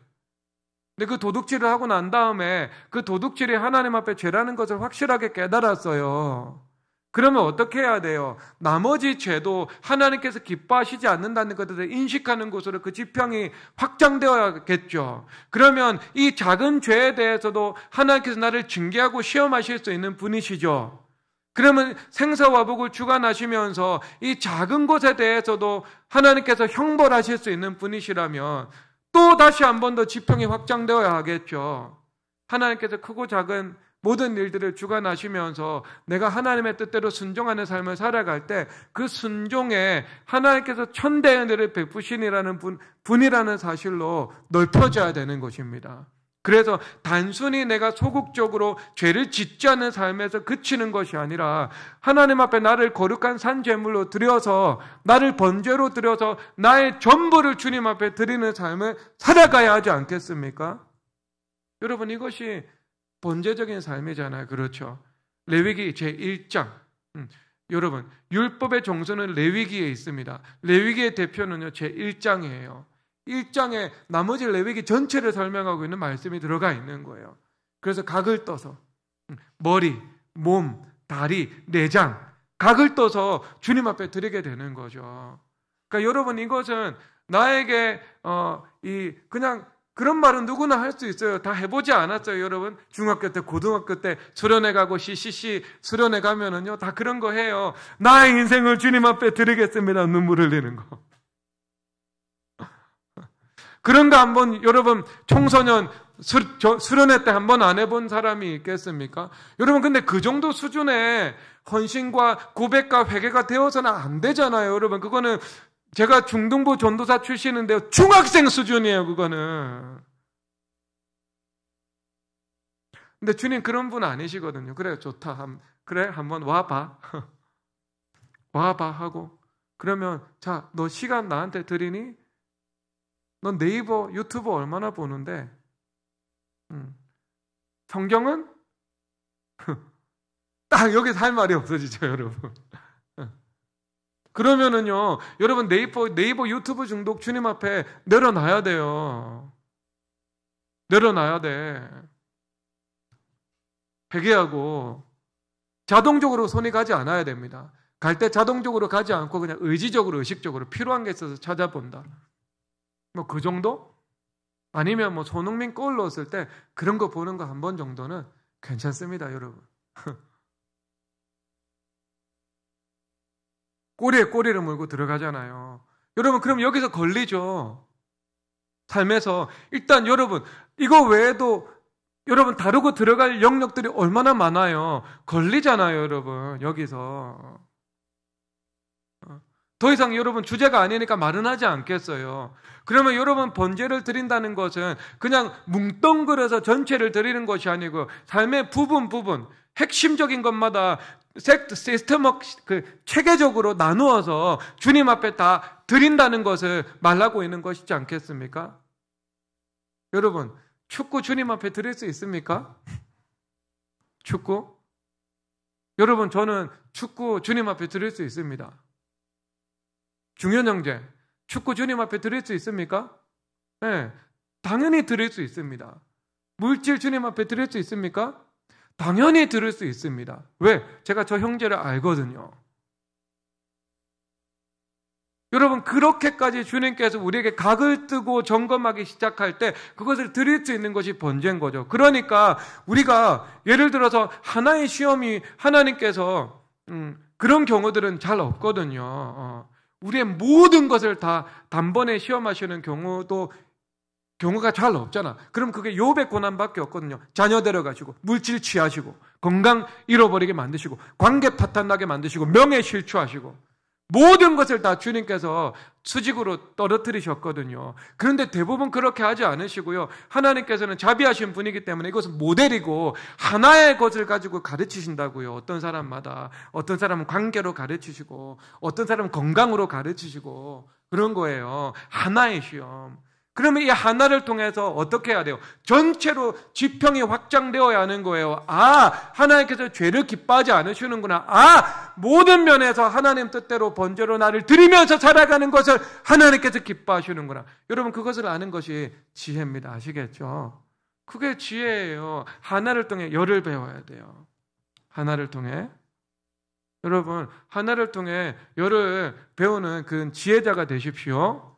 근데 그 도둑질을 하고 난 다음에 그 도둑질이 하나님 앞에 죄라는 것을 확실하게 깨달았어요. 그러면 어떻게 해야 돼요? 나머지 죄도 하나님께서 기뻐하시지 않는다는 것을 인식하는 것으로 그 지평이 확장되어야겠죠. 그러면 이 작은 죄에 대해서도 하나님께서 나를 징계하고 시험하실 수 있는 분이시죠. 그러면 생사화복을 주관하시면서 이 작은 것에 대해서도 하나님께서 형벌하실 수 있는 분이시라면 또 다시 한 번 더 지평이 확장되어야 하겠죠. 하나님께서 크고 작은 모든 일들을 주관하시면서 내가 하나님의 뜻대로 순종하는 삶을 살아갈 때 그 순종에 하나님께서 천대의 은혜를 베푸시니라는 분이라는 사실로 넓혀져야 되는 것입니다. 그래서 단순히 내가 소극적으로 죄를 짓지 않는 삶에서 그치는 것이 아니라 하나님 앞에 나를 거룩한 산제물로 드려서 나를 번제로 드려서 나의 전부를 주님 앞에 드리는 삶을 살아가야 하지 않겠습니까? 여러분, 이것이 번제적인 삶이잖아요. 그렇죠? 레위기 제1장. 여러분, 율법의 정서는 레위기에 있습니다. 레위기의 대표는요, 제1장이에요. 1장에 나머지 레위기 전체를 설명하고 있는 말씀이 들어가 있는 거예요. 그래서 각을 떠서 머리, 몸, 다리, 내장, 각을 떠서 주님 앞에 드리게 되는 거죠. 그러니까 여러분, 이것은 나에게 그냥 그런 말은 누구나 할 수 있어요. 다 해보지 않았어요, 여러분? 중학교 때, 고등학교 때 수련회 가고 CCC 수련회 가면은요, 다 그런 거 해요. 나의 인생을 주님 앞에 드리겠습니다. 눈물 흘리는 거. 그런 거 한번 여러분 청소년 수련회 때 한번 안 해본 사람이 있겠습니까? 여러분, 근데 그 정도 수준의 헌신과 고백과 회개가 되어서는 안 되잖아요. 여러분, 그거는 제가 중등부 전도사 출신인데요, 중학생 수준이에요, 그거는. 근데 주님 그런 분 아니시거든요. 그래, 좋다. 그래, 한번 와봐. 와봐 하고. 그러면, 자, 너 시간 나한테 드리니? 넌 네이버, 유튜브 얼마나 보는데? 성경은? 딱 여기서 할 말이 없어지죠, 여러분. 그러면은요, 여러분 네이버 유튜브 중독 주님 앞에 내려놔야 돼요. 내려놔야 돼. 회개하고 자동적으로 손이 가지 않아야 됩니다. 갈 때 자동적으로 가지 않고 그냥 의지적으로, 의식적으로 필요한 게 있어서 찾아본다. 뭐 그 정도? 아니면 뭐 손흥민 골 넣었을 때 그런 거 보는 거 한 번 정도는 괜찮습니다, 여러분. 꼬리에 꼬리를 물고 들어가잖아요. 여러분, 그럼 여기서 걸리죠. 삶에서. 일단 여러분, 이거 외에도 여러분 다루고 들어갈 영역들이 얼마나 많아요. 걸리잖아요, 여러분. 여기서. 더 이상 여러분 주제가 아니니까 말은 하지 않겠어요. 그러면 여러분 번제를 드린다는 것은 그냥 뭉뚱그려서 전체를 드리는 것이 아니고 삶의 부분 핵심적인 것마다 체계적으로 나누어서 주님 앞에 다 드린다는 것을 말하고 있는 것이지 않겠습니까? 여러분, 축구 주님 앞에 드릴 수 있습니까? 축구? 여러분, 저는 축구 주님 앞에 드릴 수 있습니다. 중현 형제, 축구 주님 앞에 드릴 수 있습니까? 예, 당연히 드릴 수 있습니다. 물질 주님 앞에 드릴 수 있습니까? 당연히 드릴 수 있습니다. 왜? 제가 저 형제를 알거든요. 여러분, 그렇게까지 주님께서 우리에게 각을 뜨고 점검하기 시작할 때 그것을 드릴 수 있는 것이 번제인 거죠. 그러니까 우리가 예를 들어서 하나의 시험이 하나님께서 그런 경우들은 잘 없거든요. 우리의 모든 것을 다 단번에 시험하시는 경우가 잘 없잖아. 그럼 그게 욥의 고난밖에 없거든요. 자녀 데려가시고 물질 취하시고 건강 잃어버리게 만드시고 관계 파탄나게 만드시고 명예 실추하시고 모든 것을 다 주님께서 수직으로 떨어뜨리셨거든요. 그런데 대부분 그렇게 하지 않으시고요. 하나님께서는 자비하신 분이기 때문에 이것은 모델이고 하나의 것을 가지고 가르치신다고요. 어떤 사람마다. 어떤 사람은 관계로 가르치시고 어떤 사람은 건강으로 가르치시고 그런 거예요. 하나의 시험. 그러면 이 하나를 통해서 어떻게 해야 돼요? 전체로 지평이 확장되어야 하는 거예요. 하나님께서 죄를 기뻐하지 않으시는구나. 모든 면에서 하나님 뜻대로 번제로 나를 드리면서 살아가는 것을 하나님께서 기뻐하시는구나. 여러분, 그것을 아는 것이 지혜입니다. 아시겠죠? 그게 지혜예요. 하나를 통해 열을 배워야 돼요. 하나를 통해. 여러분, 하나를 통해 열을 배우는 그 지혜자가 되십시오.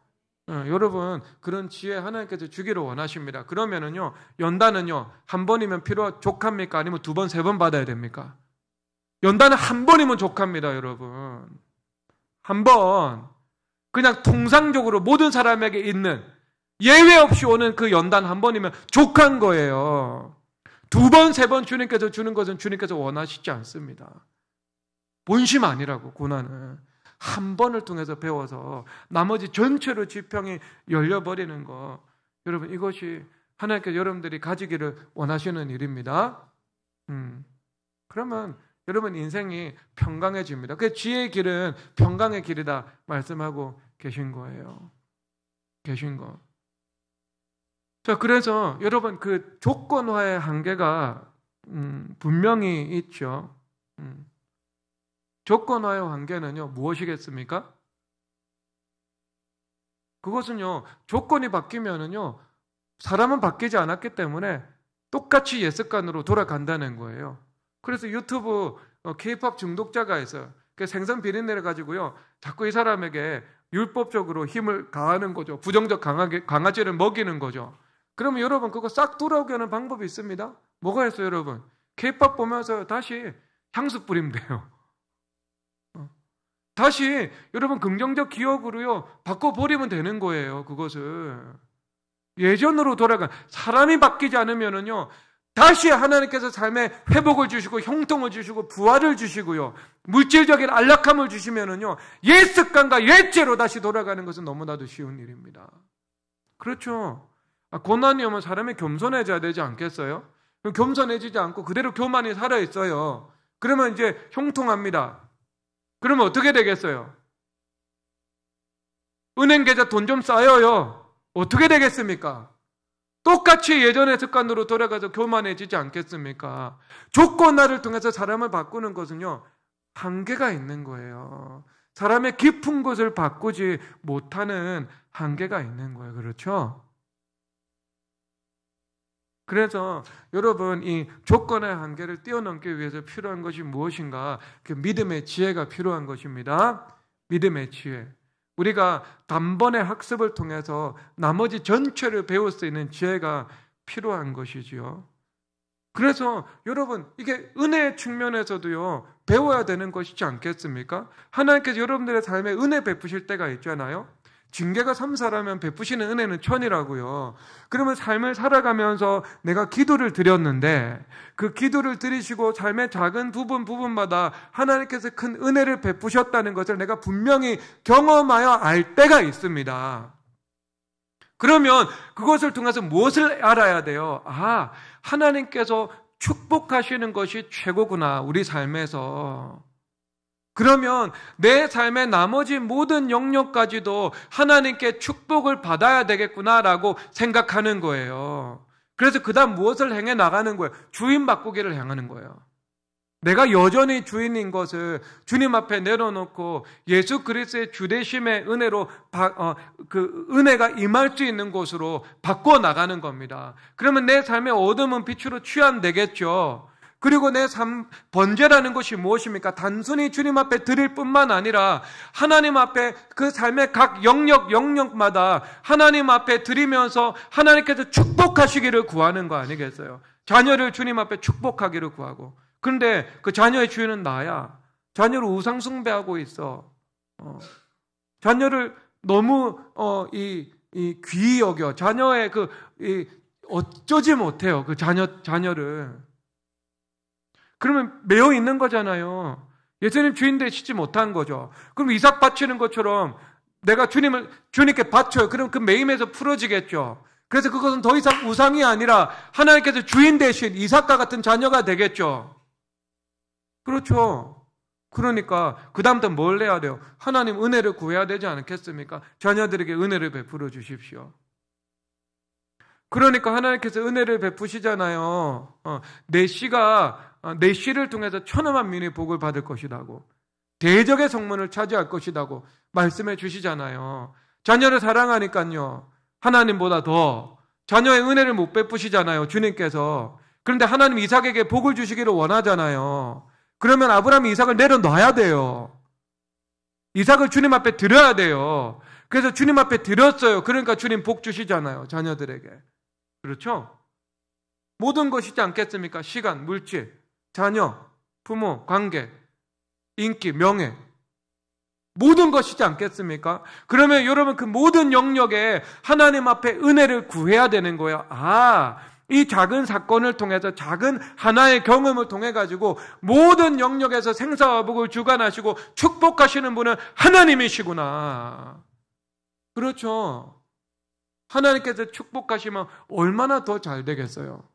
여러분, 그런 지혜 하나님께서 주기를 원하십니다. 그러면은요, 연단은요, 한 번이면 족합니까? 아니면 두 번, 세 번 받아야 됩니까? 연단은 한 번이면 족합니다, 여러분. 한 번. 그냥 통상적으로 모든 사람에게 있는, 예외 없이 오는 그 연단 한 번이면 족한 거예요. 두 번, 세 번 주님께서 주는 것은 주님께서 원하시지 않습니다. 본심 아니라고, 고난은. 한 번을 통해서 배워서 나머지 전체로 지평이 열려버리는 거, 여러분, 이것이 하나님께서 여러분들이 가지기를 원하시는 일입니다. 그러면 여러분 인생이 평강해집니다. 그 지혜의 길은 평강의 길이다 말씀하고 계신 거예요. 계신 거. 자, 그래서 여러분 그 조건화의 한계가 분명히 있죠. 조건화의 한계는요, 무엇이겠습니까? 그것은요, 조건이 바뀌면은요, 사람은 바뀌지 않았기 때문에 똑같이 옛 습관으로 돌아간다는 거예요. 그래서 유튜브 K-팝 중독자가 있어요. 그 생선 비린내를 가지고요, 자꾸 이 사람에게 율법적으로 힘을 가하는 거죠. 부정적 강아지를 먹이는 거죠. 그러면 여러분 그거 싹 돌아오게 하는 방법이 있습니다. 뭐가 있어요, 여러분? K-팝 보면서 다시 향수 뿌리면 돼요. 다시 여러분 긍정적 기억으로요 바꿔버리면 되는 거예요. 그것을 예전으로 돌아간, 사람이 바뀌지 않으면은요 다시 하나님께서 삶에 회복을 주시고 형통을 주시고 부활을 주시고요 물질적인 안락함을 주시면은요 옛 습관과 옛죄로 다시 돌아가는 것은 너무나도 쉬운 일입니다. 그렇죠? 고난이 오면 사람이 겸손해져야 되지 않겠어요? 겸손해지지 않고 그대로 교만이 살아있어요. 그러면 이제 형통합니다. 그러면 어떻게 되겠어요? 은행 계좌 돈 좀 쌓여요. 어떻게 되겠습니까? 똑같이 예전의 습관으로 돌아가서 교만해지지 않겠습니까? 조건화를 통해서 사람을 바꾸는 것은요, 한계가 있는 거예요. 사람의 깊은 것을 바꾸지 못하는 한계가 있는 거예요. 그렇죠? 그래서 여러분 이 조건의 한계를 뛰어넘기 위해서 필요한 것이 무엇인가? 그 믿음의 지혜가 필요한 것입니다. 믿음의 지혜. 우리가 단번의 학습을 통해서 나머지 전체를 배울 수 있는 지혜가 필요한 것이지요. 그래서 여러분 이게 은혜의 측면에서도요 배워야 되는 것이지 않겠습니까? 하나님께서 여러분들의 삶에 은혜 베푸실 때가 있잖아요. 징계가 3사라면 베푸시는 은혜는 1000이라고요. 그러면 삶을 살아가면서 내가 기도를 드렸는데 그 기도를 드리시고 삶의 작은 부분마다 하나님께서 큰 은혜를 베푸셨다는 것을 내가 분명히 경험하여 알 때가 있습니다. 그러면 그것을 통해서 무엇을 알아야 돼요? 하나님께서 축복하시는 것이 최고구나, 우리 삶에서. 그러면 내 삶의 나머지 모든 영역까지도 하나님께 축복을 받아야 되겠구나라고 생각하는 거예요. 그래서 그 다음 무엇을 행해 나가는 거예요? 주인 바꾸기를 향하는 거예요. 내가 여전히 주인인 것을 주님 앞에 내려놓고 예수 그리스도의 주되심의 은혜로 그 은혜가 임할 수 있는 곳으로 바꿔 나가는 겁니다. 그러면 내 삶의 어둠은 빛으로 취한되겠죠. 그리고 내 삶 번제라는 것이 무엇입니까? 단순히 주님 앞에 드릴 뿐만 아니라 하나님 앞에 그 삶의 각 영역마다 하나님 앞에 드리면서 하나님께서 축복하시기를 구하는 거 아니겠어요? 자녀를 주님 앞에 축복하기를 구하고. 그런데 그 자녀의 주인은 나야. 자녀를 우상 숭배하고 있어. 자녀를 너무 귀히 여겨. 자녀의 어쩌지 못해요. 그 자녀를. 그러면 매여 있는 거잖아요. 예수님 주인 되시지 못한 거죠. 그럼 이삭 바치는 것처럼 내가 주님께 바쳐요. 그럼 그 매임에서 풀어지겠죠. 그래서 그것은 더 이상 우상이 아니라 하나님께서 주인 되신 이삭과 같은 자녀가 되겠죠. 그렇죠. 그러니까 그 다음부터 뭘 해야 돼요? 하나님 은혜를 구해야 되지 않겠습니까? 자녀들에게 은혜를 베풀어 주십시오. 그러니까 하나님께서 은혜를 베푸시잖아요. 내 씨를 통해서 천하만 민의 복을 받을 것이라고, 대적의 성문을 차지할 것이라고 말씀해 주시잖아요. 자녀를 사랑하니까요, 하나님보다 더 자녀의 은혜를 못 베푸시잖아요, 주님께서. 그런데 하나님 이삭에게 복을 주시기를 원하잖아요. 그러면 아브라함이 이삭을 내려놔야 돼요. 이삭을 주님 앞에 드려야 돼요. 그래서 주님 앞에 드렸어요. 그러니까 주님 복 주시잖아요, 자녀들에게. 그렇죠? 모든 것이지 않겠습니까? 시간, 물질, 자녀, 부모, 관계, 인기, 명예, 모든 것이지 않겠습니까? 그러면 여러분 그 모든 영역에 하나님 앞에 은혜를 구해야 되는 거예요. 이 작은 사건을 통해서 작은 하나의 경험을 통해 가지고 모든 영역에서 생사와 복을 주관하시고 축복하시는 분은 하나님이시구나. 그렇죠? 하나님께서 축복하시면 얼마나 더 잘 되겠어요?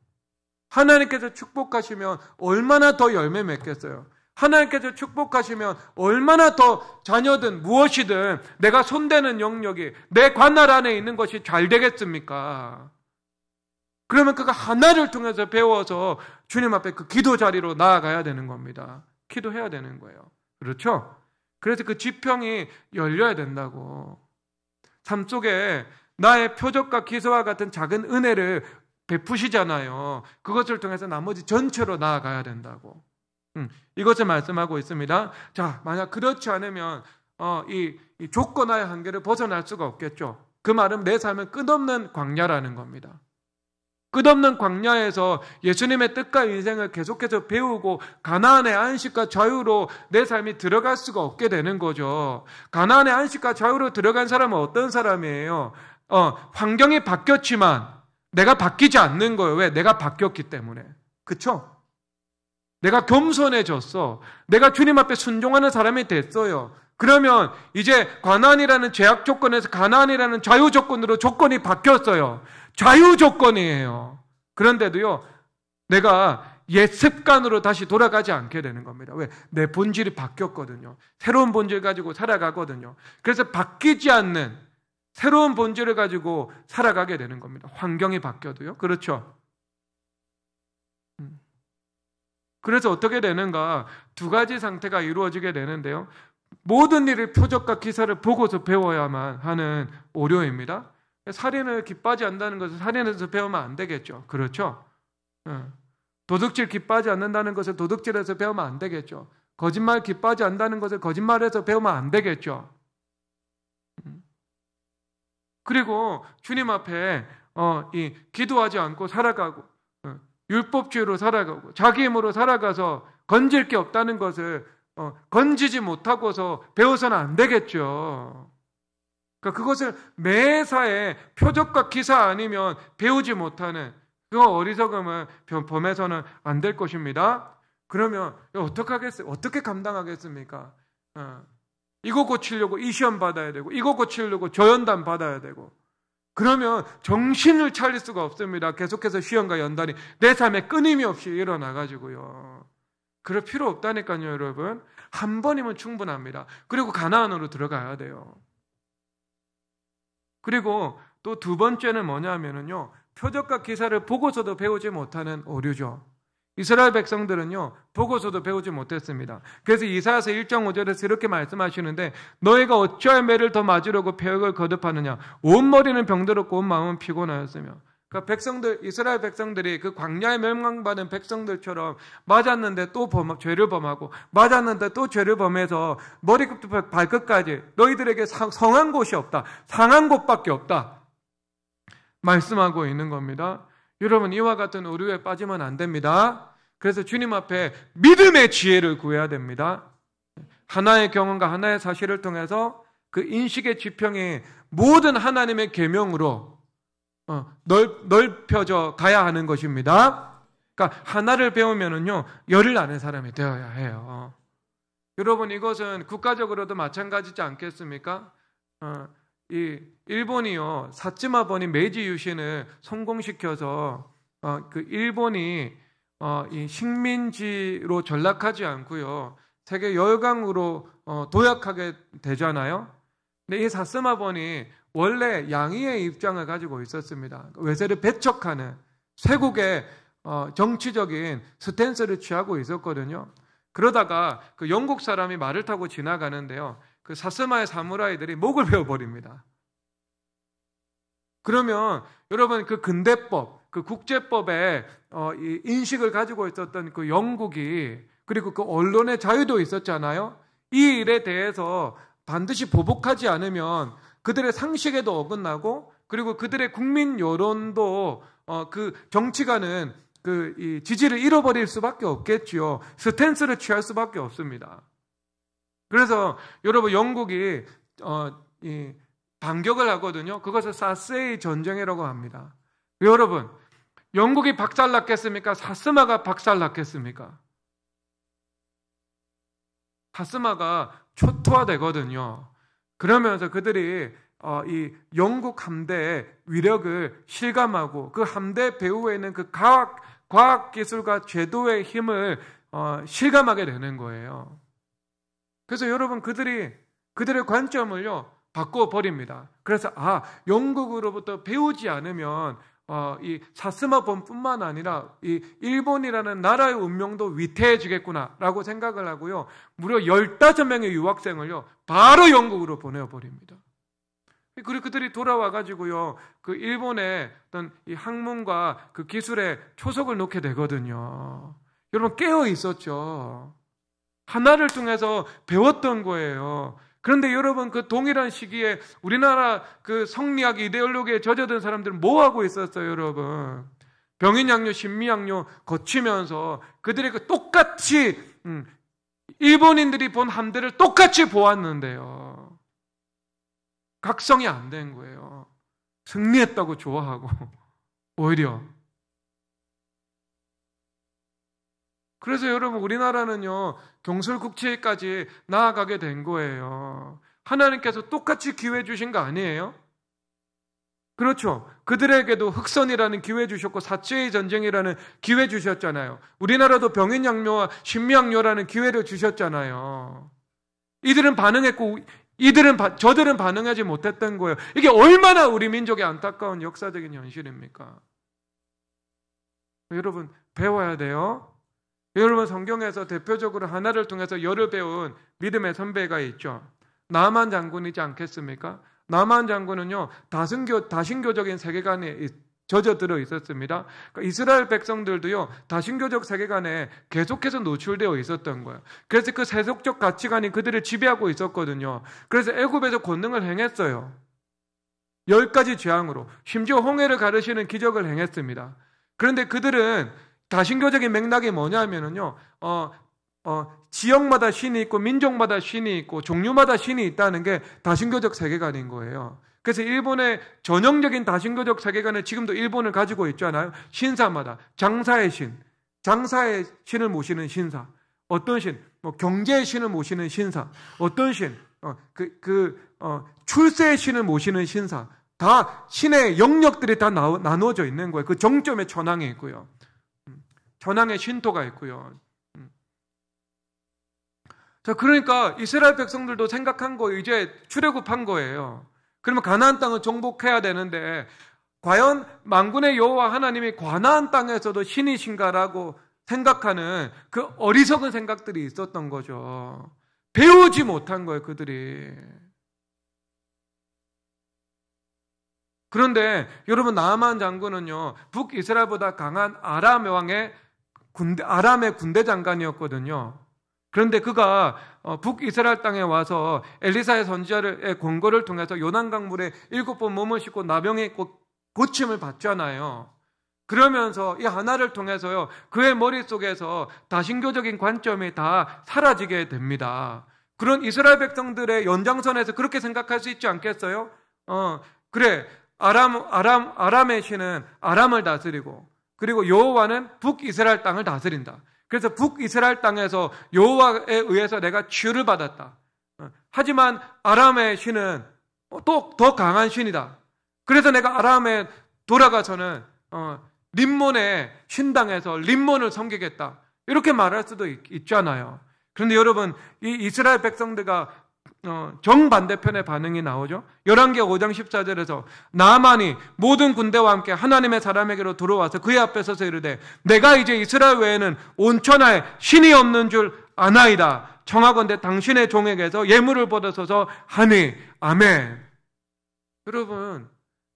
하나님께서 축복하시면 얼마나 더 열매 맺겠어요? 하나님께서 축복하시면 얼마나 더 자녀든 무엇이든 내가 손대는 영역이 내 관할 안에 있는 것이 잘 되겠습니까? 그러면 그거 하나를 통해서 배워서 주님 앞에 그 기도 자리로 나아가야 되는 겁니다. 기도해야 되는 거예요. 그렇죠? 그래서 그 지평이 열려야 된다고. 삶 속에 나의 표적과 기사와 같은 작은 은혜를 베푸시잖아요. 그것을 통해서 나머지 전체로 나아가야 된다고. 이것을 말씀하고 있습니다. 자, 만약 그렇지 않으면 이 조건화의 한계를 벗어날 수가 없겠죠. 그 말은 내 삶은 끝없는 광야라는 겁니다. 끝없는 광야에서 예수님의 뜻과 인생을 계속해서 배우고 가나안의 안식과 자유로 내 삶이 들어갈 수가 없게 되는 거죠. 가나안의 안식과 자유로 들어간 사람은 어떤 사람이에요? 환경이 바뀌었지만 내가 바뀌지 않는 거예요. 왜? 내가 바뀌었기 때문에. 그쵸? 내가 겸손해졌어. 내가 주님 앞에 순종하는 사람이 됐어요. 그러면 이제 가나안이라는 제약 조건에서 가나안이라는 자유 조건으로 조건이 바뀌었어요. 자유 조건이에요. 그런데도요, 내가 옛 습관으로 다시 돌아가지 않게 되는 겁니다. 왜? 내 본질이 바뀌었거든요. 새로운 본질 가지고 살아가거든요. 그래서 바뀌지 않는 새로운 본질을 가지고 살아가게 되는 겁니다. 환경이 바뀌어도요. 그렇죠? 그래서 어떻게 되는가? 두 가지 상태가 이루어지게 되는데요. 모든 일을 표적과 기사를 보고서 배워야만 하는 오류입니다. 살인을 기뻐하지 않는다는 것을 살인에서 배우면 안 되겠죠. 그렇죠? 도둑질 기뻐하지 않는다는 것을 도둑질에서 배우면 안 되겠죠. 거짓말 기뻐하지 않는다는 것을 거짓말에서 배우면 안 되겠죠. 그리고 주님 앞에 기도하지 않고 살아가고 율법주의로 살아가고 자기 힘으로 살아가서 건질 게 없다는 것을 건지지 못하고서 배워서는 안 되겠죠. 그러니까 그것을 매사에 표적과 기사 아니면 배우지 못하는 그 어리석음을 범해서는 안 될 것입니다. 그러면 어떻게 감당하겠습니까? 이거 고치려고 이 시험 받아야 되고 이거 고치려고 저 연단 받아야 되고 그러면 정신을 차릴 수가 없습니다. 계속해서 시험과 연단이 내 삶에 끊임이 없이 일어나가지고요. 그럴 필요 없다니까요, 여러분. 한 번이면 충분합니다. 그리고 가나안으로 들어가야 돼요. 그리고 또 두 번째는 뭐냐면요, 표적과 기사를 보고서도 배우지 못하는 오류죠. 이스라엘 백성들은요, 보고서도 배우지 못했습니다. 그래서 이사야서 1장 5절에서 이렇게 말씀하시는데, 너희가 어찌하여 매를 더 맞으려고 폐역을 거듭하느냐? 온 머리는 병들었고 온 마음은 피곤하였으며. 그러니까 백성들, 이스라엘 백성들이 그 광야에 멸망받은 백성들처럼 맞았는데 또 죄를 범하고, 맞았는데 또 죄를 범해서 머리끝부터 발끝까지 너희들에게 성한 곳이 없다. 상한 곳밖에 없다. 말씀하고 있는 겁니다. 여러분, 이와 같은 오류에 빠지면 안 됩니다. 그래서 주님 앞에 믿음의 지혜를 구해야 됩니다. 하나의 경험과 하나의 사실을 통해서 그 인식의 지평이 모든 하나님의 계명으로 넓혀져 가야 하는 것입니다. 그러니까 하나를 배우면은요, 열을 아는 사람이 되어야 해요. 여러분, 이것은 국가적으로도 마찬가지지 않겠습니까? 이 일본이요, 사츠마본이 메이지 유신을 성공시켜서 그 일본이 이 식민지로 전락하지 않고요, 세계 열강으로 도약하게 되잖아요. 근데 이 사츠마본이 원래 양의의 입장을 가지고 있었습니다. 외세를 배척하는 쇄국의 정치적인 스탠스를 취하고 있었거든요. 그러다가 그 영국 사람이 말을 타고 지나가는데요, 그 사스마의 사무라이들이 목을 베어버립니다. 그러면 여러분, 그 근대법, 그 국제법에 이 인식을 가지고 있었던 그 영국이, 그리고 그 언론의 자유도 있었잖아요. 이 일에 대해서 반드시 보복하지 않으면 그들의 상식에도 어긋나고, 그리고 그들의 국민 여론도 그 정치가는 이 지지를 잃어버릴 수밖에 없겠지요. 스탠스를 취할 수밖에 없습니다. 그래서 여러분, 영국이 이 반격을 하거든요. 그것을 사스의 전쟁이라고 합니다. 여러분, 영국이 박살났겠습니까? 사스마가 박살났겠습니까? 사스마가 초토화되거든요. 그러면서 그들이 이 영국 함대의 위력을 실감하고, 그 함대 배후에 있는 그 과학기술과 제도의 힘을 실감하게 되는 거예요. 그래서 여러분, 그들의 관점을요, 바꿔버립니다. 그래서 영국으로부터 배우지 않으면 이 사스마본뿐만 아니라 이 일본이라는 나라의 운명도 위태해지겠구나라고 생각을 하고요, 무려 15명의 유학생을요 바로 영국으로 보내버립니다. 그리고 그들이 돌아와가지고요, 그 일본의 어떤 이 학문과 그 기술에 초석을 놓게 되거든요. 여러분, 깨어 있었죠. 하나를 통해서 배웠던 거예요. 그런데 여러분, 그 동일한 시기에 우리나라 그 성리학 이데올로기에 젖어든 사람들은 뭐 하고 있었어요, 여러분? 병인양요, 신미양요 거치면서 그들이 그 똑같이 일본인들이 본 함대를 똑같이 보았는데요, 각성이 안 된 거예요. 승리했다고 좋아하고 오히려. 그래서 여러분, 우리나라는요 경술국제까지 나아가게 된 거예요. 하나님께서 똑같이 기회 주신 거 아니에요? 그렇죠. 그들에게도 흑선이라는 기회 주셨고 사체의 전쟁이라는 기회 주셨잖아요. 우리나라도 병인양요와 신미양요라는 기회를 주셨잖아요. 이들은 반응했고 저들은 반응하지 못했던 거예요. 이게 얼마나 우리 민족의 안타까운 역사적인 현실입니까? 여러분, 배워야 돼요. 여러분, 성경에서 대표적으로 하나를 통해서 열을 배운 믿음의 선배가 있죠. 나만 장군이지 않겠습니까? 나만 장군은요, 다신교적인 세계관에 젖어들어 있었습니다. 그러니까 이스라엘 백성들도요, 다신교적 세계관에 계속해서 노출되어 있었던 거예요. 그래서 그 세속적 가치관이 그들을 지배하고 있었거든요. 그래서 애굽에서 권능을 행했어요. 10가지 재앙으로, 심지어 홍해를 가르시는 기적을 행했습니다. 그런데 그들은 다신교적인 맥락이 뭐냐면요, 지역마다 신이 있고 민족마다 신이 있고 종류마다 신이 있다는 게 다신교적 세계관인 거예요. 그래서 일본의 전형적인 다신교적 세계관을 지금도 일본을 가지고 있잖아요. 신사마다 장사의 신을 모시는 신사, 어떤 신, 경제의 신을 모시는 신사, 어떤 신, 출세의 신을 모시는 신사, 다 신의 영역들이 다 나누어져 있는 거예요. 그 정점에 천황이 있고요. 전황의 신토가 있고요. 자, 그러니까 이스라엘 백성들도 생각한 거, 이제 출애굽한 거예요. 그러면 가나안 땅을 정복해야 되는데, 과연 만군의 여호와 하나님이 가나안 땅에서도 신이신가라고 생각하는 그 어리석은 생각들이 있었던 거죠. 배우지 못한 거예요, 그들이. 그런데 여러분, 나아만 장군은요, 북이스라엘보다 강한 아람의 군대 장관이었거든요. 그런데 그가 북이스라엘 땅에 와서 엘리사의 선지자의 권고를 통해서 요단강 물에 7번 몸을 씻고 나병의 고침을 받잖아요. 그러면서 이 하나를 통해서요, 그의 머릿속에서 다신교적인 관점이 다 사라지게 됩니다. 그런 이스라엘 백성들의 연장선에서 그렇게 생각할 수 있지 않겠어요? 그래, 아람의 신은 아람을 다스리고, 그리고 여호와는 북이스라엘 땅을 다스린다. 그래서 북이스라엘 땅에서 여호와에 의해서 내가 치유를 받았다. 하지만 아람의 신은 또 더 강한 신이다. 그래서 내가 아람에 돌아가서는 림몬의 신당에서 림몬을 섬기겠다. 이렇게 말할 수도 있잖아요. 그런데 여러분, 이 이스라엘 백성들과 정반대편의 반응이 나오죠. 열왕기하 5장 14절에서 나아만이 모든 군대와 함께 하나님의 사람에게로 들어와서 그의 앞에 서서 이르되 내가 이제 이스라엘 외에는 온 천하에 신이 없는 줄 아나이다. 청하건대 당신의 종에게서 예물을 받아서서 하니 아멘. 여러분,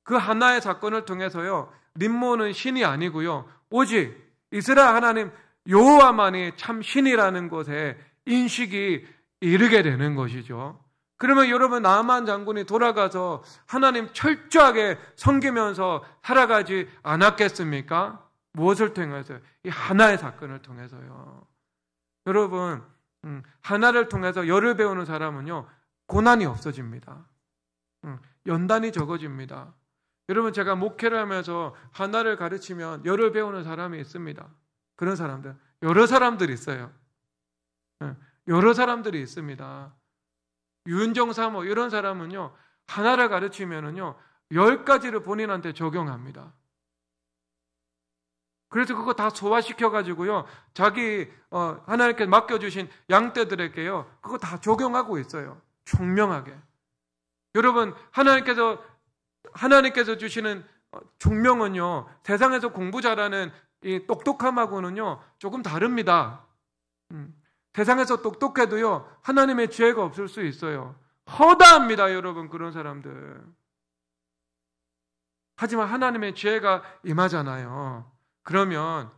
그 하나의 사건을 통해서요, 림몬은 신이 아니고요, 오직 이스라엘 하나님 여호와만이 참 신이라는 것에 인식이 이르게 되는 것이죠. 그러면 여러분, 나아만 장군이 돌아가서 하나님 철저하게 섬기면서 살아가지 않았겠습니까? 무엇을 통해서요? 이 하나의 사건을 통해서요. 여러분, 하나를 통해서 열을 배우는 사람은요, 고난이 없어집니다. 연단이 적어집니다. 여러분, 제가 목회를 하면서 하나를 가르치면 열을 배우는 사람이 있습니다. 그런 사람들, 여러 사람들이 있어요. 여러 사람들이 있습니다. 유은정 사모 이런 사람은요, 하나를 가르치면은요 10가지를 본인한테 적용합니다. 그래서 그거 다 소화시켜 가지고요, 자기 하나님께 맡겨주신 양떼들에게요, 그거 다 적용하고 있어요. 총명하게. 여러분, 하나님께서 주시는 총명은요, 세상에서 공부 잘하는 이 똑똑함하고는요 조금 다릅니다. 세상에서 똑똑해도요, 하나님의 지혜가 없을 수 있어요. 허다합니다, 여러분, 그런 사람들. 하지만 하나님의 지혜가 임하잖아요. 그러면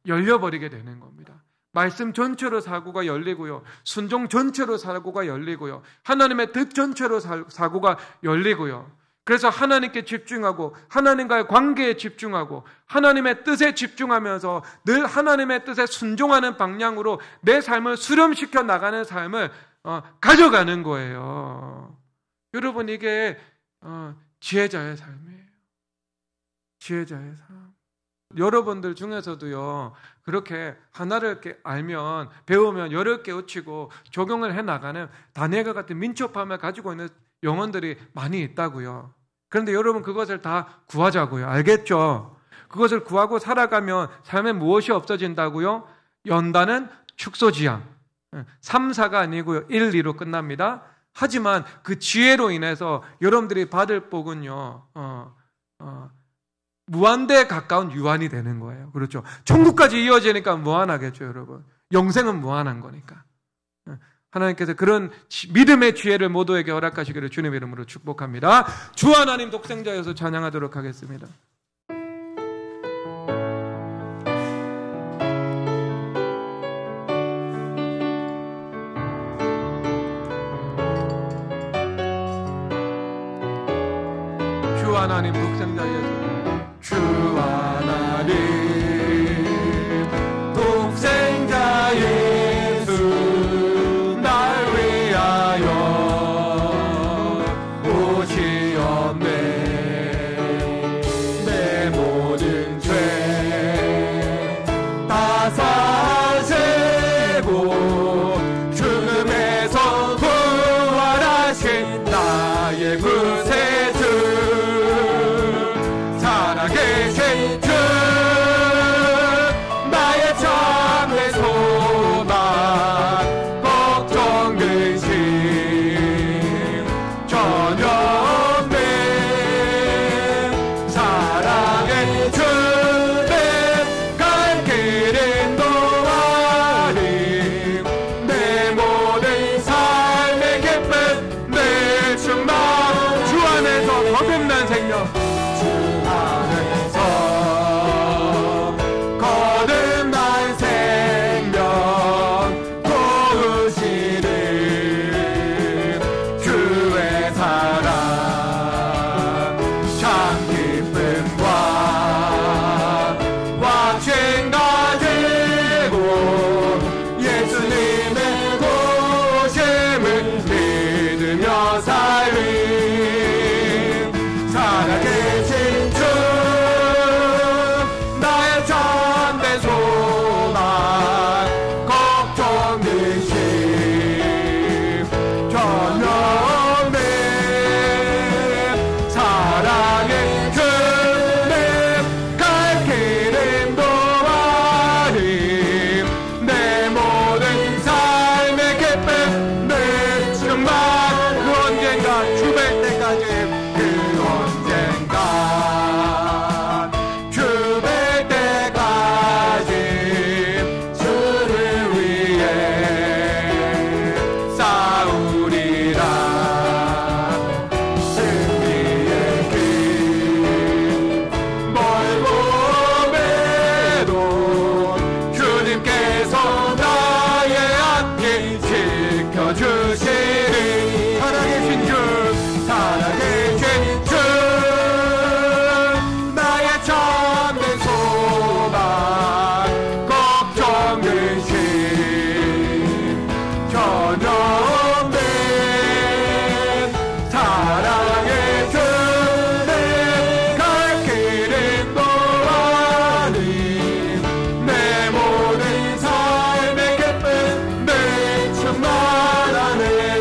열려버리게 되는 겁니다. 말씀 전체로 사고가 열리고요, 순종 전체로 사고가 열리고요, 하나님의 뜻 전체로 사고가 열리고요. 그래서 하나님께 집중하고 하나님과의 관계에 집중하고 하나님의 뜻에 집중하면서 늘 하나님의 뜻에 순종하는 방향으로 내 삶을 수렴시켜 나가는 삶을 가져가는 거예요. 여러분, 이게 지혜자의 삶이에요. 지혜자의 삶. 여러분들 중에서도요, 그렇게 하나를 이렇게 알면, 배우면 열을 깨우치고 적용을 해 나가는 다니엘과 같은 민첩함을 가지고 있는 영혼들이 많이 있다고요. 그런데 여러분, 그것을 다 구하자고요. 알겠죠? 그것을 구하고 살아가면 삶에 무엇이 없어진다고요? 연단은 축소지향. 3, 4가 아니고요, 1, 2로 끝납니다. 하지만 그 지혜로 인해서 여러분들이 받을 복은요, 무한대에 가까운 유한이 되는 거예요. 그렇죠? 천국까지 이어지니까 무한하겠죠, 여러분. 영생은 무한한 거니까. 하나님께서 그런 믿음의 지혜를 모두에게 허락하시기를 주님의 이름으로 축복합니다. 주 하나님 독생자여서 찬양하도록 하겠습니다. 주 하나님 독생자여서, 주 하나님 독생자 예수 날 위하여 오시었네. 내 모든 죄 다